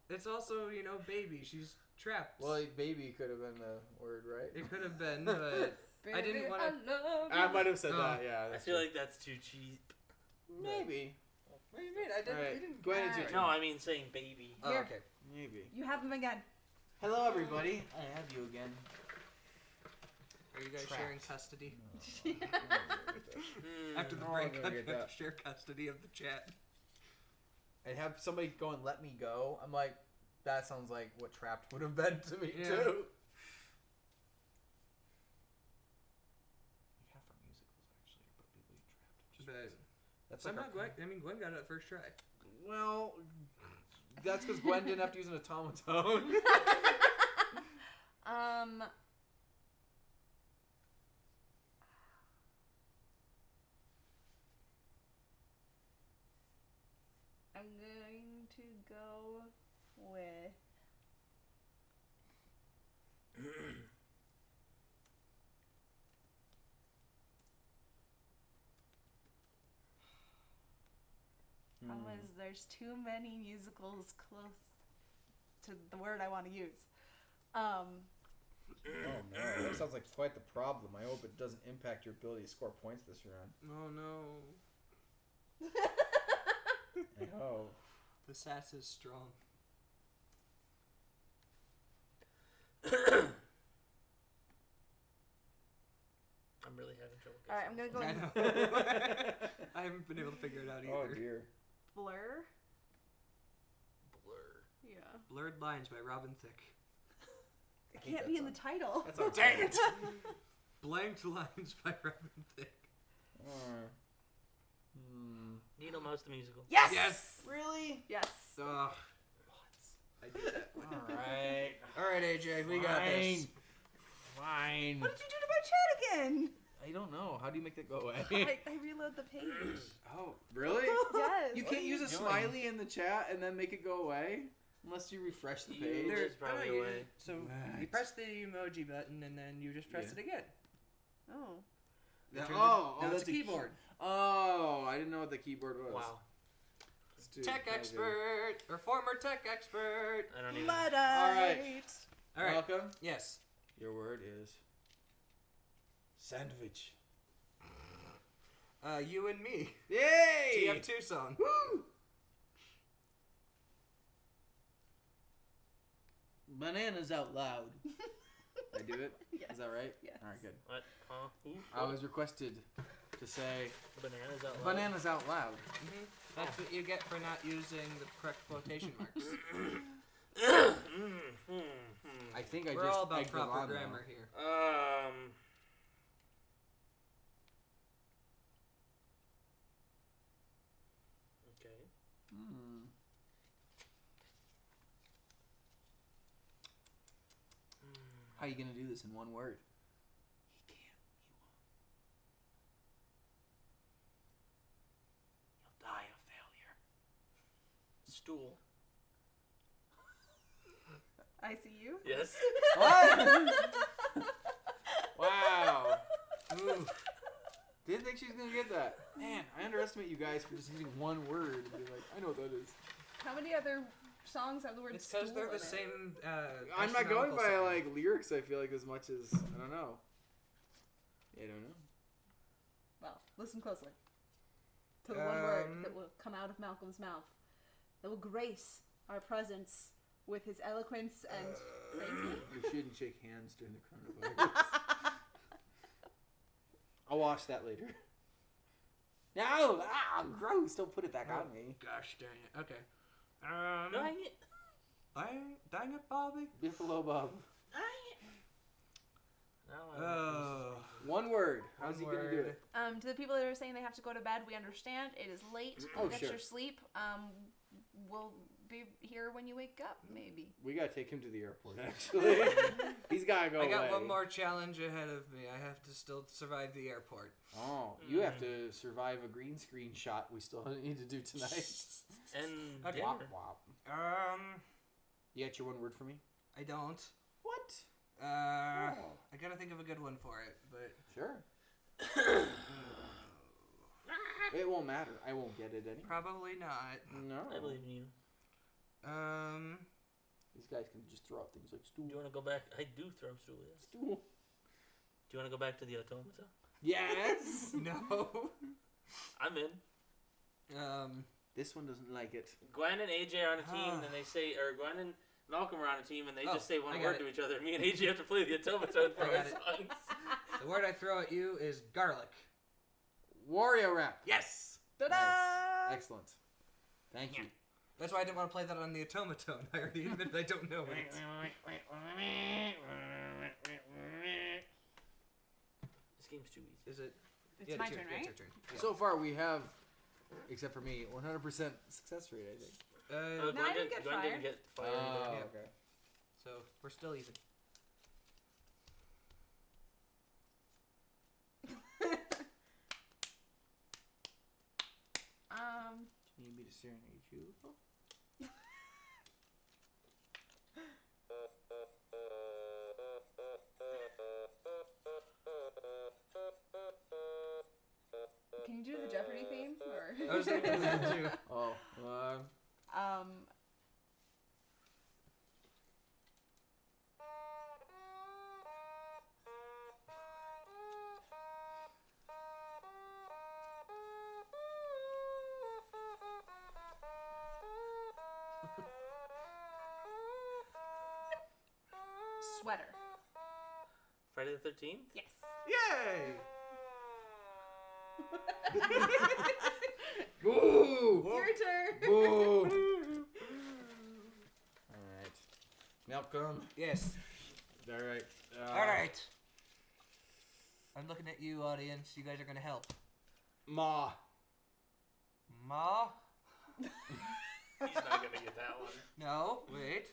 It's also, baby. She's trapped. Well, baby could have been the word, right? It could have been, but I didn't Baby, want I to. love you. I might have said Oh. that, yeah. I that's feel true. like that's too cheap. Maybe. What do you mean? I didn't. Alright, We didn't. Gwen, it's your turn. No, I mean saying baby. Oh, Here. okay. Maybe. You have them again. Hello, everybody. I have you again. Are you guys sharing custody? After the Oh, break, I'm I'm gonna going get to that. share custody of the chat. I have somebody going, "Let me go." I'm like, that sounds like what Trapped would have been to me Yeah. too. Like half our musicals actually, but people get Trapped. But That's I'm like not Gwen. I mean, Gwen got it first try. Well, that's because Gwen didn't have to use an Otamatone. I'm going to go with. Problem is, there's too many musicals close to the word I want to use. Oh no, that sounds like quite the problem. I hope it doesn't impact your ability to score points this round. Oh no. I hope. The sass is strong. I'm really having trouble All right, I'm guessing. gonna go I with know. I haven't been able to figure it out either. Oh dear. Blur. Blur. Yeah. Blurred Lines by Robin Thicke. It think can't be that's in the title. That's on Dang it! Blanked Lines by Robin Thicke. Needle Mouse the musical. Yes. Yes! Really? Yes. Ugh. I did that. Alright. Alright, AJ, we got this. Fine. What did you do to my chat again? I don't know. How do you make that go away? I reload the page. Oh, really? Yes. You can't use a smiley in the chat and then make it go away? Unless you refresh the page. There's probably a way. So What? you press the emoji button and then you just press it again. Oh. Yeah, Now it's that's a keyboard. Oh, I didn't know what the keyboard was. Wow. It's too Tech crazy. expert or former tech expert. I don't even. Luddite. All right. Welcome. Yes. Your word is sandwich. You and me. Yay! TF2 song. Woo! Bananas out loud. Did I do it? Yes. Is that right? Yes. All right, good. What? Huh? Who? I was requested to say Bananas out loud. bananas out loud. That's what you get for not using the correct quotation marks. I think I We're just all about egged them proper on, though. grammar here. Okay. How are you gonna do this in one word? He can't. He won't. You'll die a failure. Stool. I see you. Yes. What? Wow. Ooh. Didn't think she was gonna get that. Man, I underestimate you guys for just using one word and be like, I know what that is. How many other songs have the word It's because stool they're the in it? same. I'm not going astronomical by song. like lyrics. I feel like as much as I don't know. I don't know. Well, listen closely to the one word Um, that will come out of Malcolm's mouth, that will grace our presence with his eloquence and. Thank you. You shouldn't shake hands during the coronavirus. I'll watch that later. No! Gross! Don't put it back on me. Gosh dang it. Okay. Dang it. Dang it, Bobby. Biffalo Bob. Now I One word. How's One he gonna do word. it? To the people that are saying they have to go to bed, we understand. It is late. Oh, Get sure. your sleep. We'll be here when you wake up, maybe. We gotta take him to the airport, actually. He's gotta go I got away. one more challenge ahead of me. I have to still survive the airport. Oh, you have to survive a green screen shot we still need to do tonight. And Okay. dinner. Wop, wop. You got your one word for me? I don't. What? I gotta think of a good one for it, but Sure. It won't matter. I won't get it anyway. probably not. No. I believe in you. These guys can just throw out things like stool. Do you want to go back? I do throw stool. Yes. Stool. Do you want to go back to the automata? Yes! No. I'm in. This one doesn't like it. Gwen and AJ are on a team, and they say, or Gwen and Malcolm are on a team, and they Oh, just say one I got word it. to each other. Me and AJ have to play the Otamatone for I our got it. songs. The word I throw at you is garlic. Wario rap. Yes! Ta-da! Nice. Excellent. Thank you. That's why I didn't want to play that on the Otamatone. I already admitted I don't know it. This game's too easy. Is it? It's my turn, Yeah, right? it's your turn. Yeah. So far, we have, except for me, 100% success rate, I think. No, I didn't get Gwen fire. didn't get fire Oh, either. Yeah. okay. So we're still even. Do you need me to serenade you? Can you do the Jeopardy theme? Or I was thinking that too. Oh, sweater. Friday the 13th? Yes. Yay! Boo! Your turn. Boo! Alright. Malcolm. Yes. Alright. All right. I'm looking at you, audience. You guys are gonna help. Ma. Ma? He's not gonna get that one. No. Wait.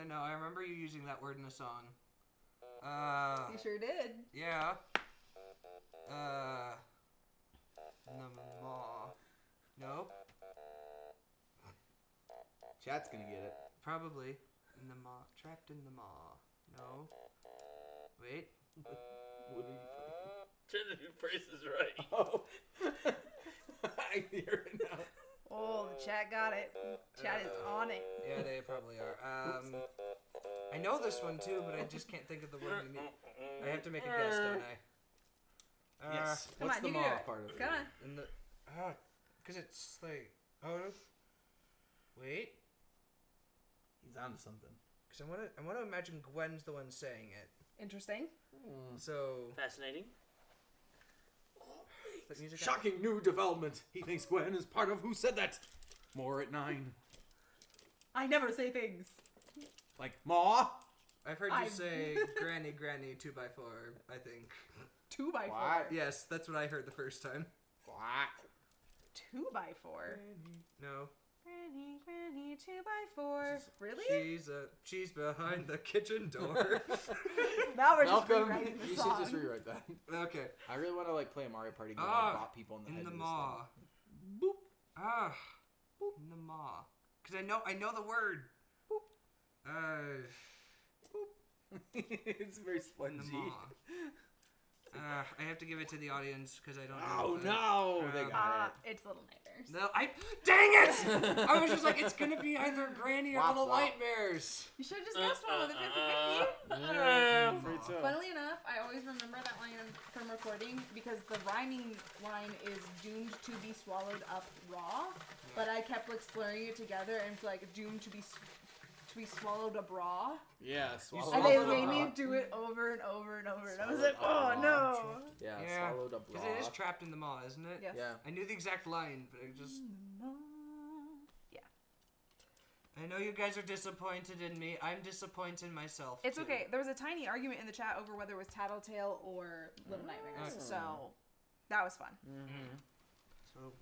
No. I remember you using that word in a song. You sure did. Yeah. Ma. No. Chat's gonna get it. Probably. In the maw. Trapped in the maw. No. Wait. What are you playing? Trinity Price is right. Oh. I hear it now. Oh, the chat got it. Chat is on it. Yeah, they probably are. I know this one too, but I just can't think of the word. I have to make a guess, don't I? Yes. Come What's on, the you can ma do it. part of it? Come on. In the because it's like wait, He's onto something. because I want to imagine Gwen's the one saying it. Interesting. So Fascinating. the music. Shocking new development. He thinks Gwen is part of Who Said That. More at 9. I never say things. Like, Ma? I've heard you say Granny 2x4. I think. 2x4. What? Yes, that's what I heard the first time. What? 2x4. No. Granny, 2x4. Really? She's behind the kitchen door. Now we're just Malcolm, rewriting the you song. should just rewrite that. Okay. I really want to like play a Mario Party game Ah, and bop people in the head In the with maw. this thing. Boop. Boop. In the maw. Because I know the word. Boop. It's very In the spongy. maw. I have to give it to the audience because I don't Oh know. no, they got It's Little Nightmares. No, dang it! I was just like, it's gonna be either Granny or Wop, Little wop. Nightmares. You should have just guessed one with a 50-50. Free too. Funnily enough, I always remember that line from recording because the rhyming line is doomed to be swallowed up raw, but I kept like slurring it together and it's like doomed to be swallowed up raw. Yeah, swallowed And they up made raw. me do it over and over and over, and I was Swallowed like, up oh raw. no. Yeah, Yeah. swallowed up raw. Because it is trapped in the maw, isn't it? Yes. Yeah. I knew the exact line, but it just. Yeah. I know you guys are disappointed in me. I'm disappointed in myself. It's too. okay. There was a tiny argument in the chat over whether it was Tattletale or Little Nightmares, Okay. so that was fun. So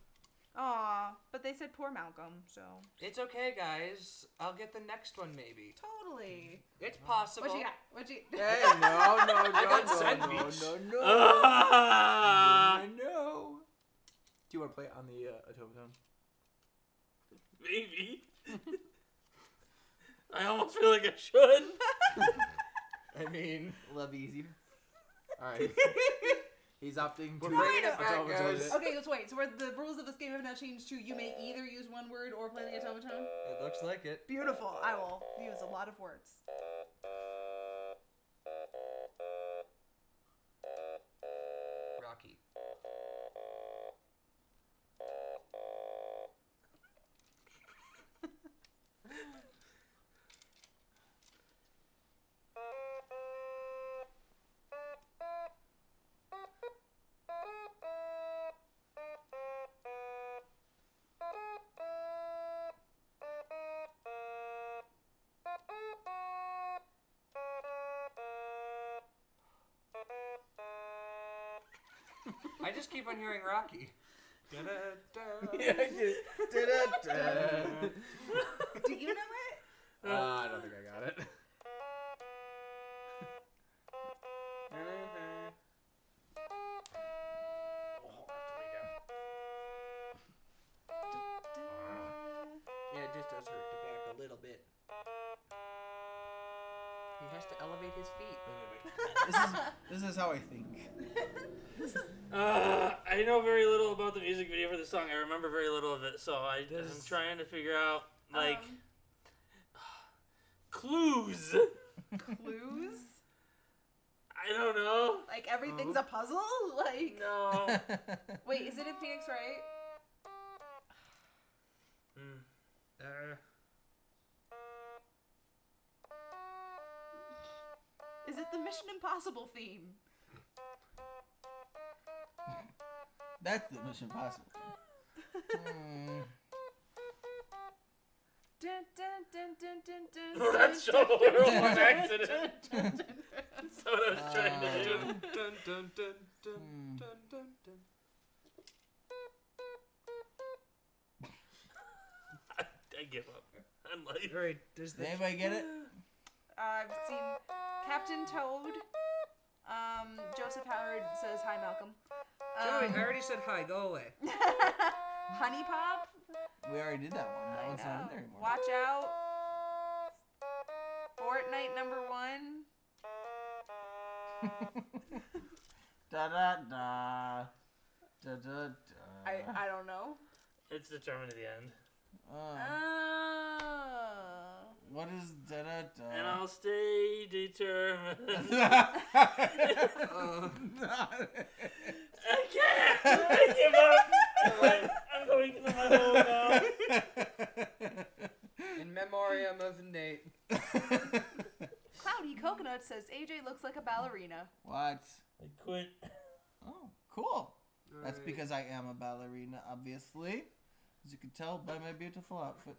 Aw, but they said poor Malcolm, so it's okay, guys. I'll get the next one maybe. totally. It's possible. What you got? What you? Hey, no, got no, sandwich. no. Ah! No. Do you want to play it on the Otamatone? Maybe. I almost feel like I should. I mean, will that be easier? All right. He's opting to We're bringing it back, Otamatone guys. it. Okay, let's wait. So the rules of this game have now changed to you may either use one word or play the Otamatone. It looks like it. Beautiful. I will use a lot of words. Rocky. I just keep on hearing Rocky. Da-da-da. Yeah, I did. Da-da-da. Do you know it? I don't think I got it. Yeah, it just does hurt the back a little bit. He has to elevate his feet. This is how I think. I know very little about the music video for this song. I remember very little of it, so I'm trying to figure out, like, clues. Clues? I don't know. Like everything's a puzzle? Like No. wait, is it in Phoenix Wright? Is it the Mission Impossible theme? That's the Mission Impossible. Dun, dun, dun, dun, dun, dun, Oh, that's Shovel World on accident. That's what I was trying to do. Dun, dun, dun, dun, dun, dun, dun. I give up on life. Alright, does Did anybody get it? I've seen Captain Toad. Joseph Howard says hi, Malcolm. Joey, I already said hi, go away. Honey Pop. We already did that one. That I one's not in know. there anymore. Watch out. Fortnite #1. Da da da. Da da da. I don't know. It's determined at the end. What is da da da? And I'll stay determined. I can't! I give up! I'm going to my home now. In memoriam of Nate. Cloudy Coconut says AJ looks like a ballerina. What? I quit. Oh, cool. That's Alright. because I am a ballerina, obviously. As you can tell by my beautiful outfit.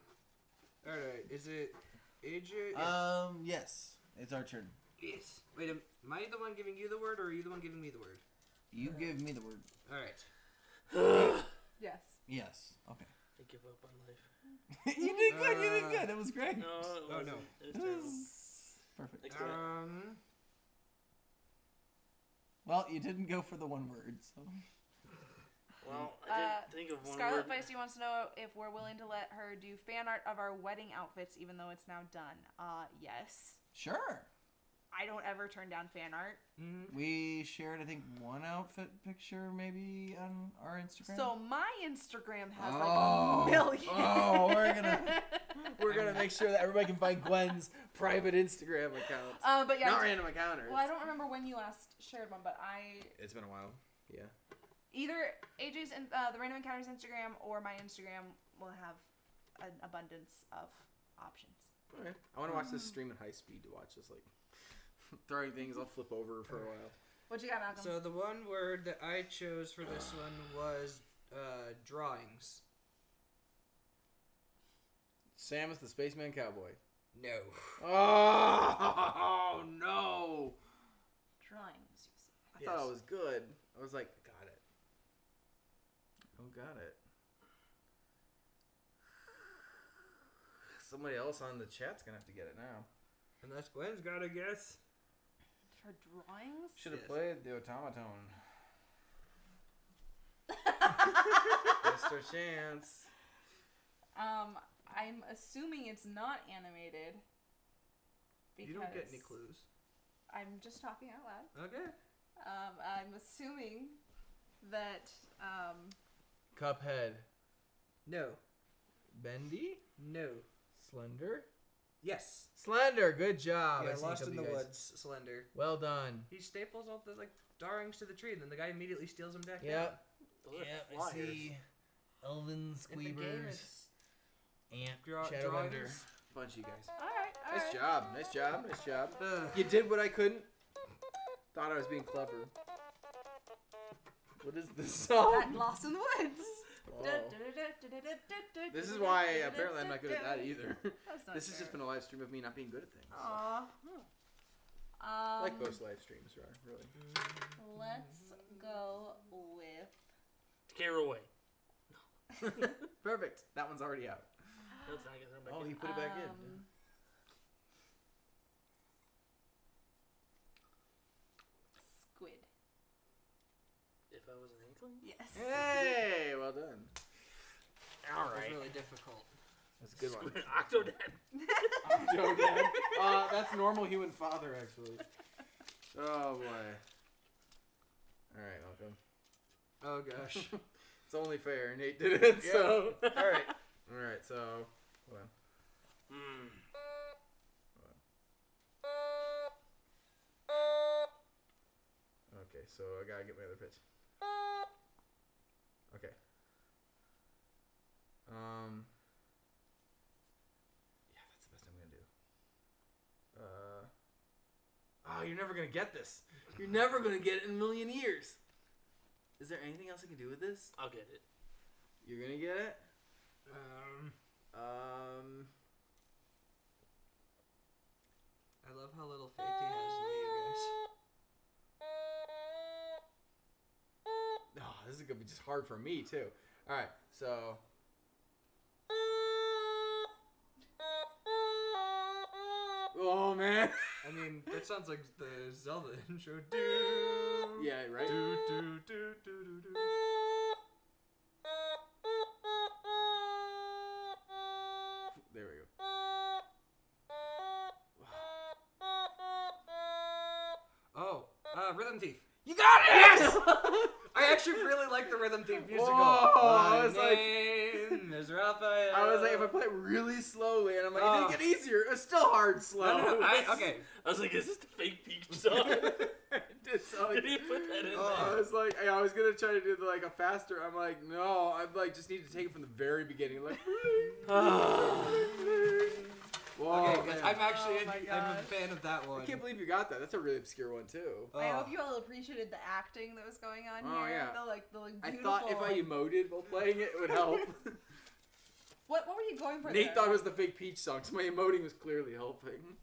Alright, is it AJ? Yes. It's our turn. Yes. Wait, am I the one giving you the word, or are you the one giving me the word? You give me the word. Alright. Yes. Yes. Okay. I give up on life. You did good. You did good. That was great. No, it Oh, wasn't. no. It was That terrible. was perfect. I quit. Well, you didn't go for the one word, so. Well, I didn't think of one Scarlet word. Feisty wants to know if we're willing to let her do fan art of our wedding outfits, even though it's now done. Yes. Sure. I don't ever turn down fan art. We shared, I think, one outfit picture maybe on our Instagram. So my Instagram has like Oh. a million. Oh, we're gonna make sure that everybody can find Gwen's private Instagram account. But yeah. Not random encounters. Well, I don't remember when you last shared one, but It's been a while. Yeah. either AJ's the Random Encounters Instagram or my Instagram will have an abundance of options. Okay. I want to watch this stream at high speed to watch this, like, throwing things. I'll flip over for a while. What you got, Malcolm? So the one word that I chose for this one was drawings. Samus the Spaceman Cowboy. No. Oh, no. Drawings, you say. I thought it was good. I was like, got it. Oh, got it. Somebody else on the chat's going to have to get it now. Unless Gwen's got a guess. For drawings? Should have Yes. played the Otamatone. Mr. Chance. I'm assuming it's not animated. You don't get any clues. I'm just talking out loud. Okay. I'm assuming that Cuphead. No. Bendy? No. Slender? Yes. Slender, good job. Yeah, I seen a Lost couple in the of you guys. Woods, Slender. Well done. He staples all the drawings to the tree, and then the guy immediately steals them back down. Yep. Those are Yep, I flyers. see. Elven In the game, Squeebers. it's Ant. drawings. Shadowbender. Bunch of you guys. alright. Nice job. Nice job. Nice job. Ugh. You did what I couldn't. Thought I was being clever. What is this song? Lost in the Woods. Oh. This is why apparently I'm not good at that either. That's not This has fair. just been a live stream of me not being good at things. Aw. Like most live streams, right? Really. Let's go with. Carol away. Perfect. That one's already out. No, it's not gonna come back Oh, in. he put it back in. Squid. If I was an inkling. Yes. Hey, well done. All That was right. really difficult. That's a good one. Octodad. Joe Dad. That's normal human father, actually. Oh boy. All right, Malcolm. Oh gosh. It's only fair. Nate did it, so. All right. All right, so hold on. Okay, so I gotta get my other pitch. Okay. Yeah, that's the best I'm gonna do. Oh, you're never gonna get this. You're never gonna get it in a million years. Is there anything else I can do with this? I'll get it. You're gonna get it? I love how little faith he has in me, you guys. Oh, this is gonna be just hard for me too. All right, so. Oh man. I mean, that sounds like the Zelda intro. Do. Yeah, right. Do do do do do do. There we go. Oh, Rhythm Thief. You got it! Yes! I actually really like the Rhythm Thief musical. Whoa, I My was like- name is Raphael. I was like, if I play it really slowly, and I'm like, it didn't get easier. It's still hard slow. No, okay. I was like, is this the fake Peach song? It did sound like- Did he put that in I there? was like, I was gonna try to do like a faster. I'm like, no, I'm like, just need to take it from the very beginning. Like, whoa, Okay, good. man. I'm actually Oh my I'm a gosh. fan of that one. I can't believe you got that. That's a really obscure one too. I hope you all appreciated the acting that was going on Oh, here. yeah. The I beautiful. thought if I emoted while playing it, it would help. What were you going for? Nate there? thought it was the fake Peach song, so my emoting was clearly helping.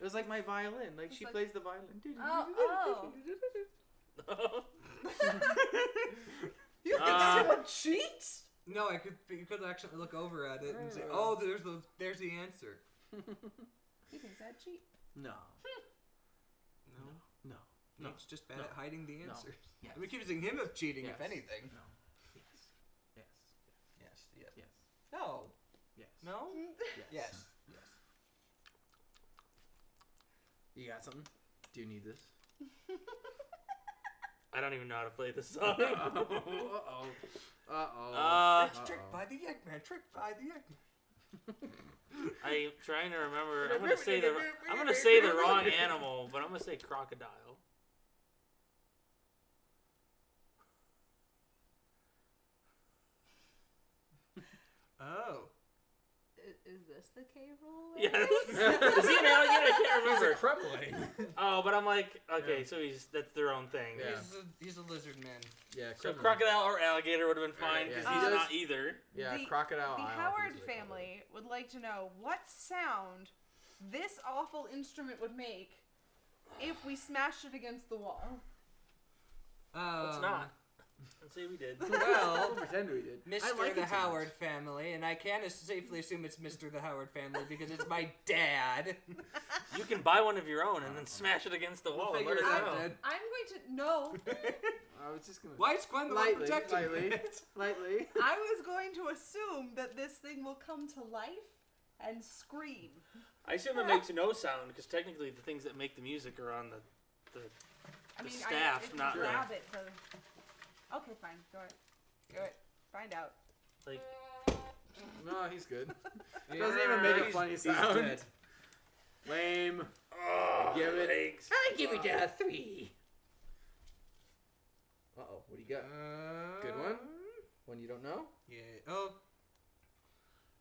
It was like my violin. Like, It's she like- plays the violin. Oh. You think Uh, that would cheat? No, you could actually look over at it and say, Uh. "Oh, there's the answer." He thinks I'd cheat. No. No, No. Nate's just bad No. at hiding the No. answers. Yes. I'm accusing him of cheating, Yes. if anything. No. Yes. Yes. Yes, yes. Yes. No. Yes. No. Yes. Yes. Yes. You got something? Do you need this? I don't even know how to play this song. Uh-oh. It's tricked by the Eggman. Tricked by the Eggman. I'm trying to remember. I'm gonna say the wrong animal, but I'm gonna say crocodile. Oh. Is this the K roll? Yes. Is he an alligator? I can't remember. Kremling. Oh, but I'm like, okay, Yeah. so that's their own thing. Yeah. He's a lizard man. Yeah, So Kremling. crocodile or alligator would have been fine because Yeah, he's he does- not either. Yeah, The- crocodile. The I don't Howard think is what they call family would like to know what sound this awful instrument would make if we smashed it against the wall. Let's not. Let's say we did. it. Well, We'll pretend we did. Mr. I like the it too Howard much. family, and I can safely assume it's Mr. the Howard family because it's my dad. You can buy one of your own and then smash it against the wall. And let us figure it know. out, then. I'm going to no. I was just gonna. Why is Gwen the one Lightly, protecting lightly. it? Lightly. I was going to assume that this thing will come to life and scream. I assume it makes no sound because technically the things that make the music are on the I The mean, staff, I can not grab it. To... Okay, fine. Go ahead. Go ahead. Find out. like. No, he's good. Doesn't even make a funny sound. dead. Lame. Oh, Give it. legs. I give it a 3. Uh oh, what do you got? Good one? One you don't know? Yeah. Oh.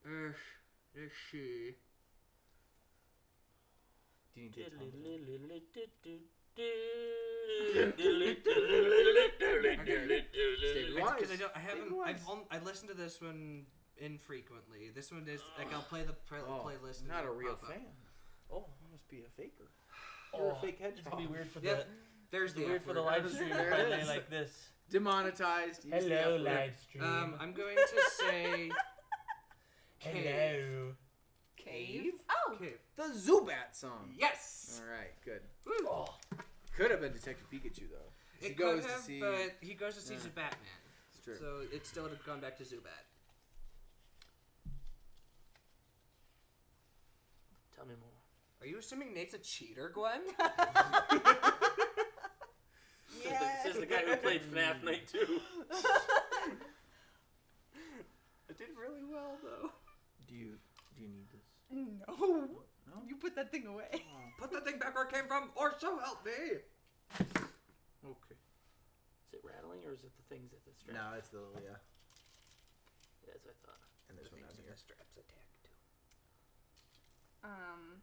Let's see. Do you need to tell me? Because I haven't. wise. I listened to this one infrequently. This one is like I'll play the playlist. and Not a it'll real pop up. fan. Oh, I must be a faker. You're a fake It's gonna be hedgehog. weird for Yep. There's the weird F for the word. live stream There if it I lay is. like this. Demonetized. Use the Hello, F word. live stream. I'm going to say cave. Hello. Cave. Oh. Cave. The Zubat song. Yes. All right, good. Woo. Could have been Detective Pikachu though. He It goes could have, to see. but he goes to see Yeah. Batman. It's true. So it still would have gone back to Zubat. Tell me more. Are you assuming Nate's a cheater, Gwen? Says the guy who played FNAF Night 2. I did really well though. Do you need this? No. No? You put that thing away. Put the thing back where it came from, or so help me. Okay. Is it rattling or is it the things at the strap? No, it's the yeah. Yeah, that's what I thought. And there's one down here. Straps attack too. Aww.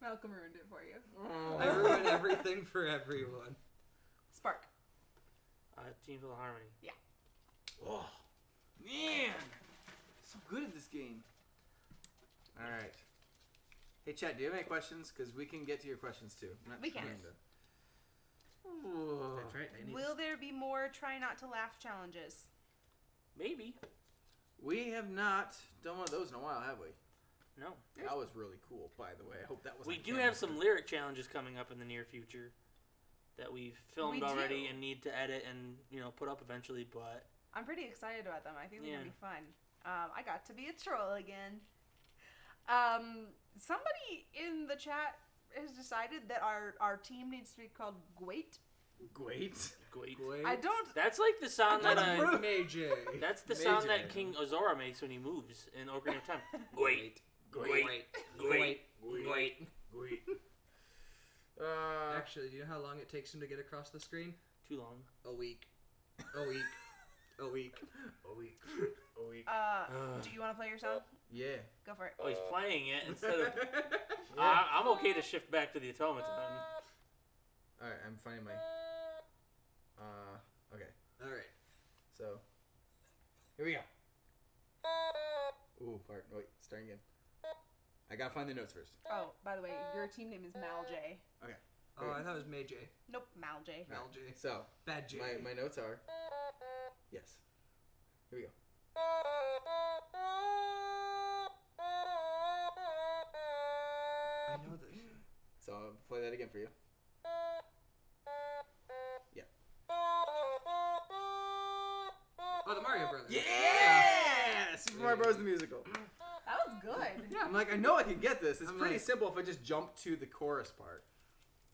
Malcolm ruined it for you. I ruin everything for everyone. Spark. Team Full of Harmony. Oh, man, so good at this game. All right. Hey, Chat, do you have any questions? Because we can get to your questions too. I'm not We can. trying to- Ooh. That's right. I need Will there be more try not to laugh challenges? Maybe. We have not done one of those in a while, have we? No. That was really cool, by the way. I hope that was. We on do camera. have some lyric challenges coming up in the near future that we've filmed We already do. and need to edit and put up eventually. But I'm pretty excited about them. I think they're Yeah. gonna be fun. I got to be a troll again. Somebody in the chat has decided that our team needs to be called Gwait. Great. great. Gwait. I don't. That's like the sound that Major. that's the sound Major. that King Azora makes when he moves in Ocarina of Time. Great. Great. Great. Great. Great. Actually, do you know how long it takes him to get across the screen? Too long. A week. A week. A week. a week. A week. Do you want to play your song? Yeah. Go for it. Oh, he's playing it instead of. I'm okay to shift back to the Otamatone. All right, I'm finding my. Okay. All right. So. Here we go. Ooh, fart. Wait, starting again. I gotta find the notes first. Oh, by the way, your team name is Mal J. Okay. Oh, I thought it was May J. Nope, Mal J. Mal J. So, Bad J. my notes are. Yes. Here we go. I know this. So I'll play that again for you. Yeah. Oh, the Mario Brothers. Yeah! Super Mario Bros. The musical. That was good. Yeah. I'm like, I know I can get this. It's I'm pretty like- simple if I just jump to the chorus part.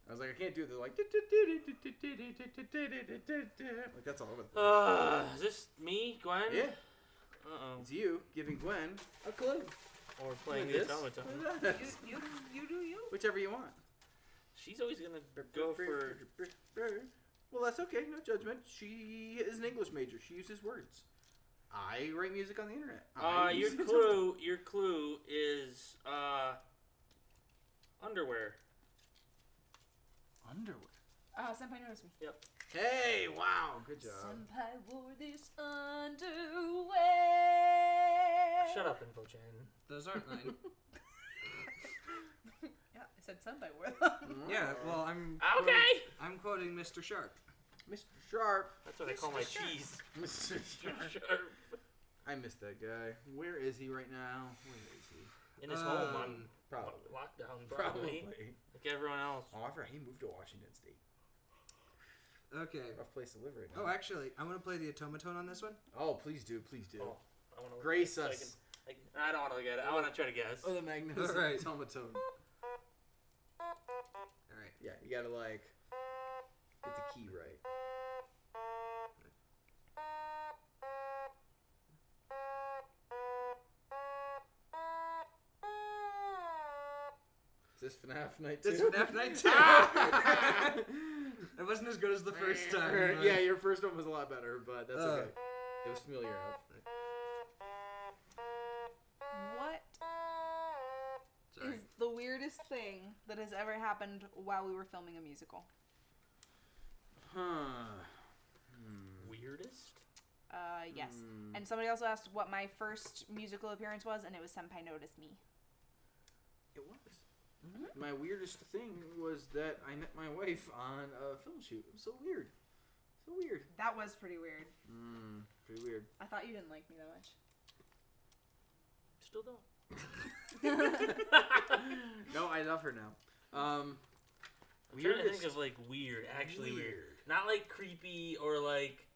I was like, I can't do the like that's all over the place. Is this me, Gwen? Yeah, Uh-oh. it's you giving Gwen a clue. Or playing the Look at this. Otamatone. Look at that. You do you. Whichever you want. She's always gonna go for. Well, that's okay. No judgment. She is an English major. She uses words. I write music on the internet. I Your use clue. Your clue is underwear. underwear. Senpai noticed me. Hey! Wow. Good job. Senpai wore this underwear. Shut up, Info-chan. Those aren't mine. Yeah, I said senpai wore them. Yeah, well, I'm Okay. I'm quoting Mr. Sharp. Mr. Sharp. That's what I call my cheese. Mr. Sharp. I miss that guy. Where is he right now? Where is he? In his home on Probably. lockdown, probably. Like everyone else. Oh, I forgot he moved to Washington State. Okay. Rough place to live right now. Oh, actually, I want to play the Otamatone on this one. Oh, please do. Please do. Oh, I want to Grace us. I don't want to look at it. I want to try to guess. Oh, the magnificent Alright. Otamatone. All right. Yeah, you gotta like get the key right. Is this FNAF night 2? It's FNAF Night 2. It wasn't as good as the first time. but- Yeah, your first one was a lot better, but that's Uh. okay. It was familiar enough. What Sorry. is the weirdest thing that has ever happened while we were filming a musical? Weirdest? Yes. And somebody also asked what my first musical appearance was, and it was Senpai Notice Me. It was. My weirdest thing was that I met my wife on a film shoot. It was so weird. So weird. That was pretty weird. Pretty weird. I thought you didn't like me that much. Still don't. No, I love her now. I'm trying to think of like weird, actually weird. Not like creepy or like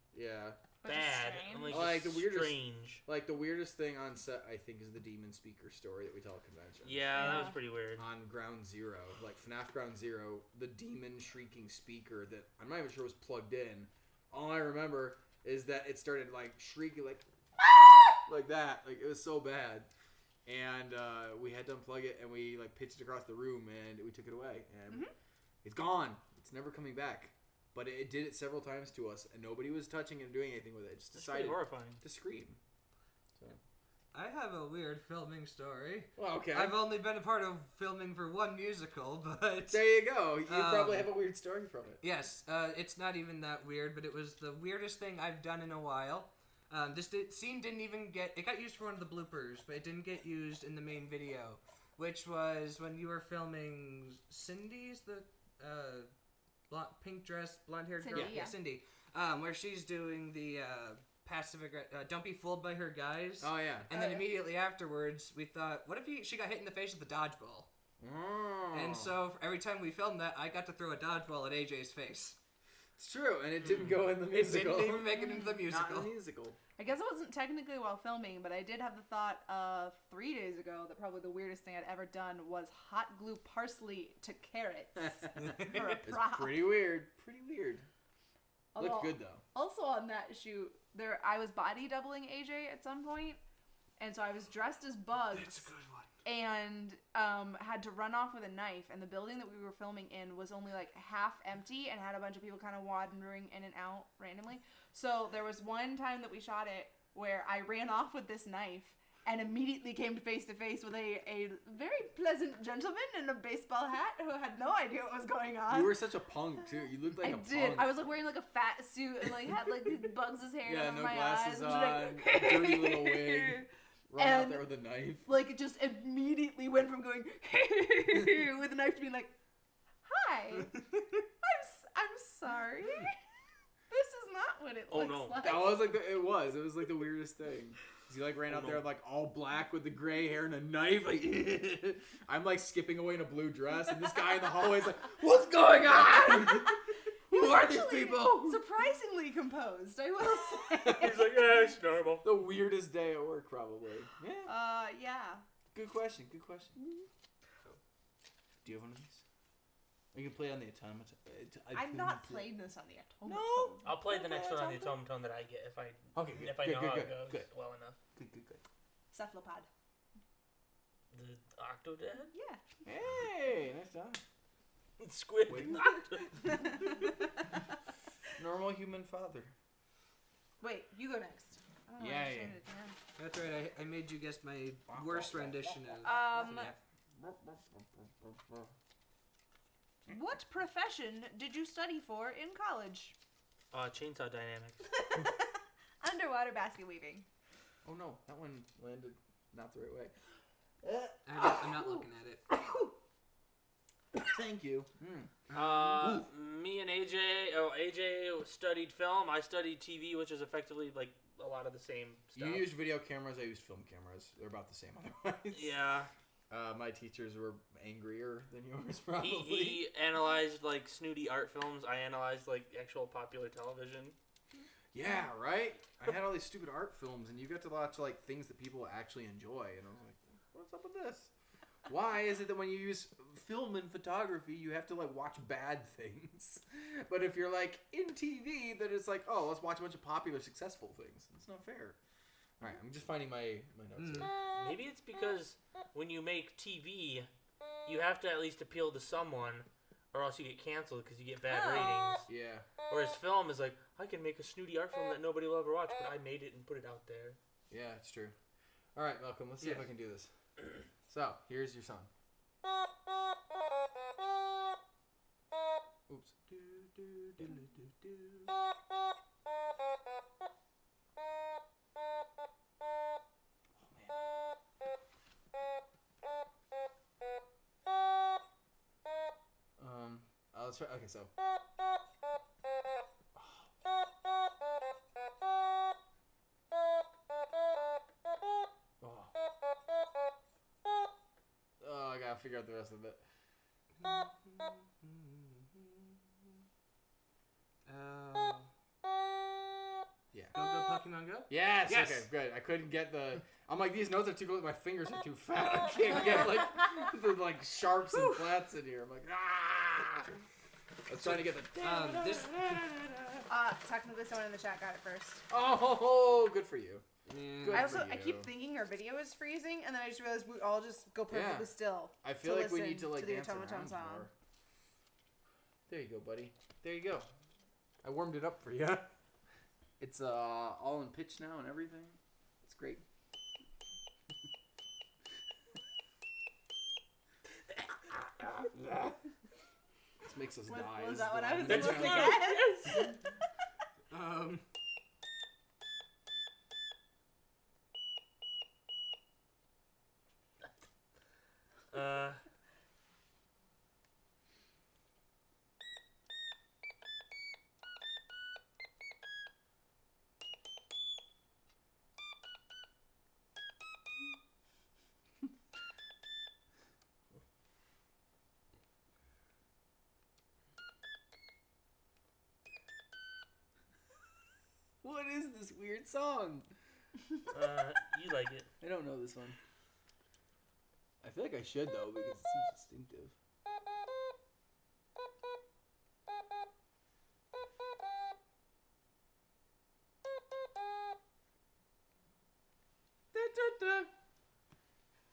But just bad. strange. I'm like, Like just the weirdest, strange. like the weirdest thing on set, I think, is the demon speaker story that we tell at convention. Yeah, that was pretty weird. On Ground Zero, like FNAF Ground Zero, the demon shrieking speaker that I'm not even sure was plugged in. All I remember is that it started like shrieking like that. Like it was so bad. And we had to unplug it, and we like pitched it across the room, and we took it away, and it's gone. It's never coming back. But it did it several times to us, and nobody was touching it or doing anything with it. It just decided horrifying to scream. So I have a weird filming story. well, okay. I've only been a part of filming for one musical, but There you go. You probably have a weird story from it. yes, it's not even that weird, but it was the weirdest thing I've done in a while. This scene didn't even it got used for one of the bloopers, but it didn't get used in the main video, which was when you were filming Cindy's, the pink dress, blonde-haired girl. Cindy, yeah. Cindy. Where she's doing the passive don't be fooled by her guys. Oh yeah. And then immediately afterwards, we thought, what if she got hit in the face with a dodgeball? Oh. And so every time we filmed that, I got to throw a dodgeball at AJ's face. It's true, and it didn't go in the musical. It didn't even make it into the musical. Not in the musical. I guess it wasn't technically while filming, but I did have the thought 3 days ago that probably the weirdest thing I'd ever done was hot glue parsley to carrots for a It's prop. pretty weird. Pretty weird. Looked Although, good though. Also on that shoot, I was body doubling AJ at some point, and so I was dressed as Bugs. That's a good one. And had to run off with a knife, and the building that we were filming in was only like half empty and had a bunch of people kind of wandering in and out randomly. So there was one time that we shot it where I ran off with this knife and immediately came face to face with a very pleasant gentleman in a baseball hat who had no idea what was going on. You were such a punk too. You looked like I a did. punk. I was like wearing like a fat suit and like had like these Bugs' hair Yeah, over no my glasses eyes. on, Like, dirty little wig. Run out And- there with a knife. Like, it just immediately went from going with a knife to being like, hi, I'm sorry. This is not what it looks like. That was like it was like the weirdest thing. He like ran out there like all black with the gray hair and a knife. Like I'm like skipping away in a blue dress, and this guy in the hallway is like, "What's going on? Who are these people?" Surprisingly composed, I will say. He's like, yeah, it's normal. The weirdest day at work, probably. Yeah. Yeah. Good question. Good question. Do you have one of these? Or you can play on the Otamatone. I've not played this on the Otamatone. No. I'll play the next one on the Otamatone that I get if I Okay. Good, if I good, know good, how good, it goes good. well enough. Good. Cephalopod. The Octodad? Yeah. Hey, nice job. Squid. Wait. Normal human father. Wait, you go next. I don't know Yeah, how to yeah. say it again. That's right. I made you guess my worst rendition of. What profession did you study for in college? Chainsaw Dynamics. Underwater basket weaving. Oh no, that one landed not the right way. I'm not looking at it. Thank you. Me and AJ. AJ studied film. I studied TV, which is effectively like a lot of the same stuff. You used video cameras. I used film cameras. They're about the same otherwise. Yeah. My teachers were angrier than yours, probably. He analyzed like snooty art films. I analyzed like actual popular television. Yeah, right? I had all these stupid art films, and you got to watch like things that people actually enjoy, and I was like, what's up with this? Why is it that when you use film and photography, you have to like watch bad things? But if you're like in TV, then it's like, oh, let's watch a bunch of popular, successful things. It's not fair. All right, I'm just finding my notes here. Maybe it's because when you make TV, you have to at least appeal to someone, or else you get canceled because you get bad ratings. Yeah. Whereas film is like, I can make a snooty art film that nobody will ever watch, but I made it and put it out there. Yeah, it's true. All right, Malcolm, let's see if I can do this. So, here's your song. Oops. Let's try. Okay, so. Oh, I gotta figure out the rest of it. Yeah. Go Pokemon Go? Yes. Yes. Okay, good. I couldn't get the. I'm like, these notes are too close. My fingers are too fat. I can't get like the sharps and flats in here. I'm like, ah. I was trying to get the. This. Technically, someone in the chat got it first. Oh, good for you. Good I also for you. I keep thinking our video is freezing, and then I just realized we all just go perfectly still. I feel like we need to listen like the dance Otamatone around song. more. There you go, buddy. There you go. I warmed it up for you. It's all in pitch now and everything. It's great. This makes us die. Was This that is what the I was line. supposed to Yes. get? What is this weird song? You like it. I don't know this one. I feel like I should though because it seems distinctive.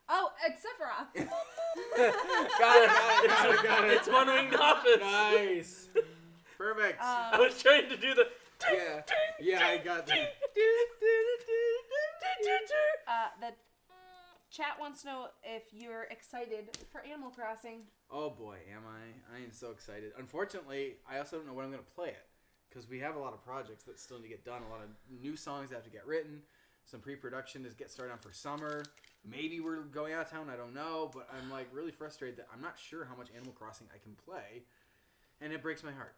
Oh, it's Sephiroth. Got it. It's One Winged Office. Nice. Perfect. I was trying to do the. Yeah, I got that. The chat wants to know if you're excited for Animal Crossing. Oh boy, am I? I am so excited. Unfortunately, I also don't know when I'm going to play it because we have a lot of projects that still need to get done. A lot of new songs that have to get written. Some pre-production to get started on for summer. Maybe we're going out of town. I don't know, but I'm like really frustrated that I'm not sure how much Animal Crossing I can play, and it breaks my heart.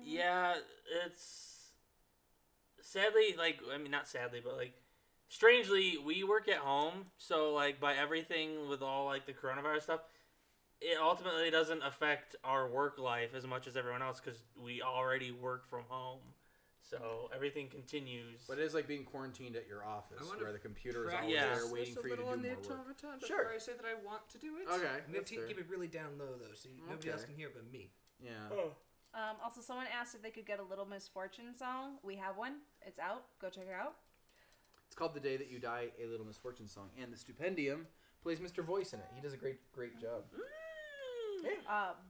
Yeah, it's sadly not sadly, but strangely, we work at home, so by everything with all the coronavirus stuff, it ultimately doesn't affect our work life as much as everyone else because we already work from home. So everything continues. But it is like being quarantined at your office where the computer is always Yeah. there waiting for you to do more work. Automaton Sure. before I say that I want to do it. Okay, I'm going that's to fair. keep it really down low, though, so nobody else can hear but me. Yeah. Also, someone asked if they could get a Little Misfortune song. We have one. It's out. Go check it out. It's called The Day That You Die, A Little Misfortune Song. And the Stupendium plays Mr. Voice in it. He does a great job.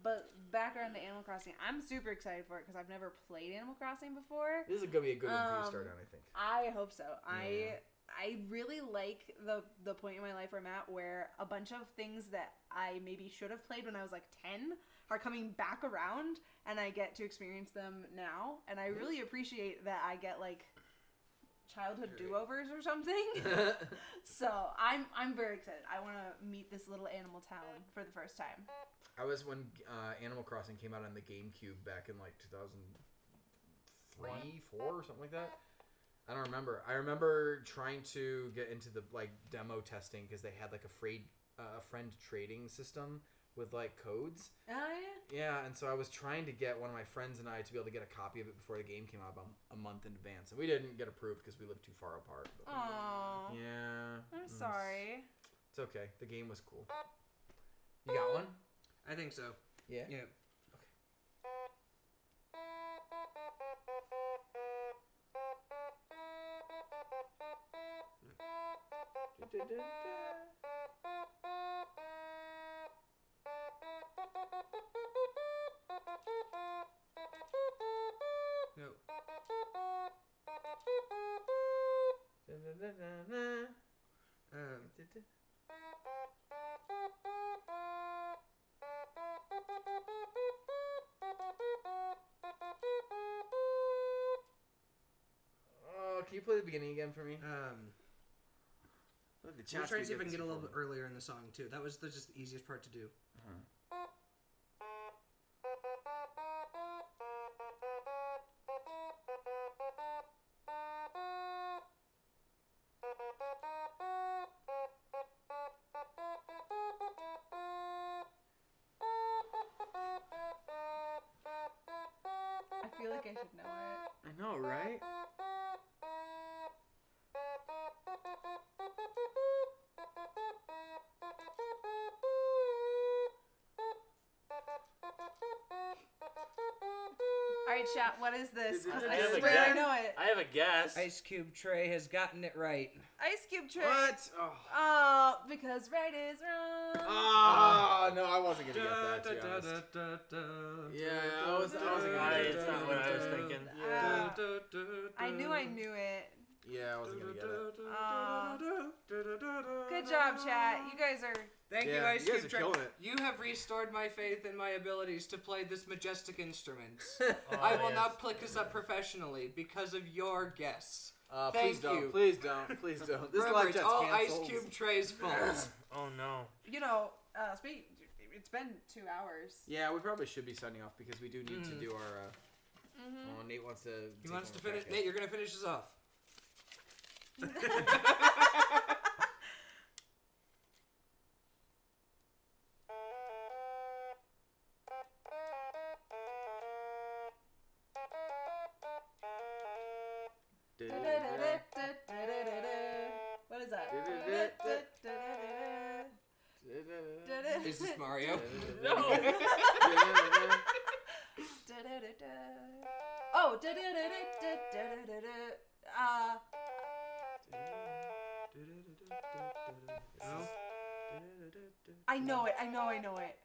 But back around to Animal Crossing, I'm super excited for it because I've never played Animal Crossing before. This is going to be a good one for you to start on, I think. I hope so. Yeah. I really like the point in my life where I'm at where a bunch of things that I maybe should have played when I was 10 are coming back around and I get to experience them now. And I really appreciate that I get childhood do-overs or something. So I'm very excited. I want to meet this little animal town for the first time. I was when Animal Crossing came out on the GameCube back in 2003, 4 or something like that. I don't remember. I remember trying to get into the demo testing because they had a friend trading system with codes. Oh yeah. Yeah, and so I was trying to get one of my friends and I to be able to get a copy of it before the game came out about a month in advance, and we didn't get approved because we lived too far apart. But, Aww. yeah. I'm sorry. It's okay. The game was cool. You got one? I think so. Yeah. Yeah. No. Can you play the beginning again for me? We'll try and see if I can get a little bit earlier in the song too. That was just the easiest part to do. I feel like I should know it. I know, right? Alright, chat, what is this? 'Cause I I have a swear guess. I know it. I have a guess. Ice Cube Trey has gotten it right. Ice Cube Trey. What? Oh. Oh, because right is wrong. Oh, no, I wasn't gonna get that, to be honest. Yeah, I wasn't gonna get It's not what I was thinking. Yeah. I knew it. Yeah, I wasn't gonna get it. Good job, chat. You guys are... Thank you, Yeah, Ice you guys Cube are Trey. killing it. You have restored my faith in my abilities to play this majestic instrument. Oh, I will yes. now pick this up professionally because of your guess. Please Thank don't. you. Please don't. Please don't. This Remember, live it's chat's all canceled. Ice Cube Trey's fault. Oh no. You know, it's been 2 hours. Yeah, we probably should be signing off because we do need to do our. Oh, Nate wants to. He take wants to one finish. back Nate, you're gonna finish this off. What is that? Is this Mario? No. Oh, I know it.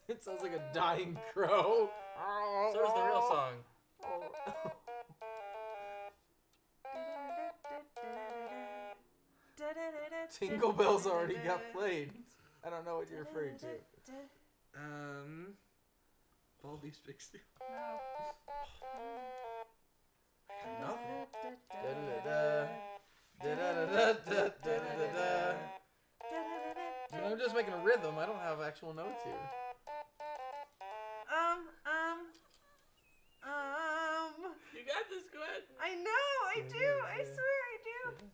It sounds like a dying crow. So is the real song. Jingle Bells already got played. I don't know what you're referring to. Baldi's Pixie. Nothing. I'm just making a rhythm. I don't have actual notes here. You got this, go ahead. I know, I do. I swear I do.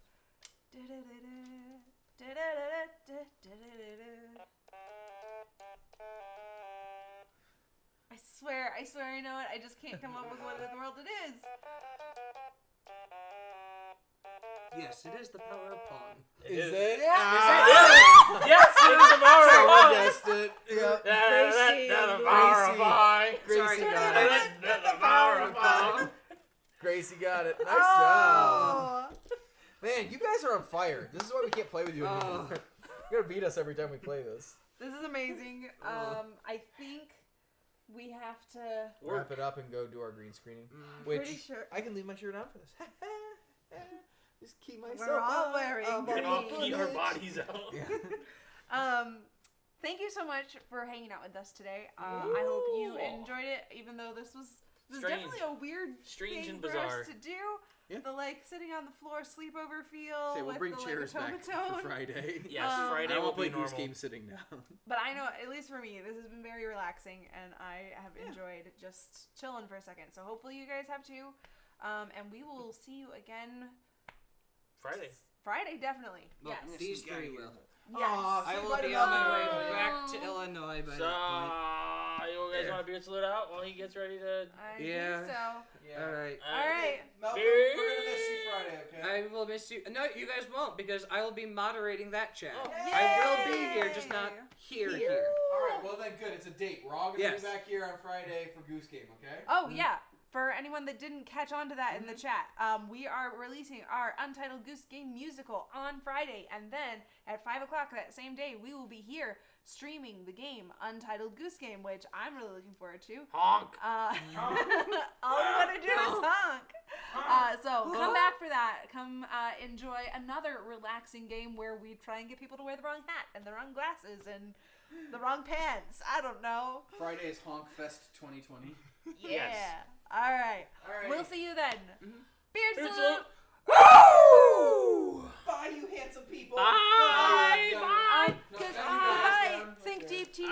I swear I know it. I just can't come up with what in the world it is. Yes, it is the power of Pong. Is it? Yeah. Yes, it's the power of Someone Pong. guessed it. Yep. The power of Pong. Gracie got it. The power of Pong. Gracie got it. Nice job. Oh. Man, you guys are on fire. This is why we can't play with you anymore. You're gonna beat us every time we play this. This is amazing. I think we have to... Wrap it up and go do our green screening. Which pretty sure- I can leave my shirt on for this. Just keep myself We're all on. wearing I'm We can on all the keep our footage. bodies out. Yeah. Thank you so much for hanging out with us today. I hope you enjoyed it, even though this was Strange. definitely a weird Strange thing and for bizarre. us to do. Yeah. The sitting on the floor sleepover feel. Say, we'll with bring the, chairs back for Otamatone. Friday. Yes, Um, Friday I will won't play be Goose normal. Game sitting down. But I know, at least for me, this has been very relaxing, and I have enjoyed just chilling for a second. So hopefully you guys have too. And we will see you again Friday, definitely. Well, yes. these three will. Yes. I will be on my way back to Illinois by So, that point. you guys want a beer salute out while he gets ready to... I Yeah. think so. All right. All right. Malcolm, Beer. we're gonna miss you Friday, okay? I will miss you. No, you guys won't because I will be moderating that chat. Oh. I will be here, just not here. All right, well then, good. It's a date. We're all gonna Yes. be back here on Friday for Goose Game, okay? Oh, yeah. For anyone that didn't catch on to that in the chat, we are releasing our Untitled Goose Game musical on Friday. And then at 5 o'clock that same day, we will be here streaming the game Untitled Goose Game, which I'm really looking forward to. Honk. All we want to do is honk. So come back for that. Come enjoy another relaxing game where we try and get people to wear the wrong hat and the wrong glasses and the wrong pants. I don't know. Friday is Honk Fest 2020. Yeah. Yes. All right. We'll see you then. Beard Beard salute. Woo! Bye, you handsome people. Bye. Bye. Bye. Goodbye. Think deep, teeny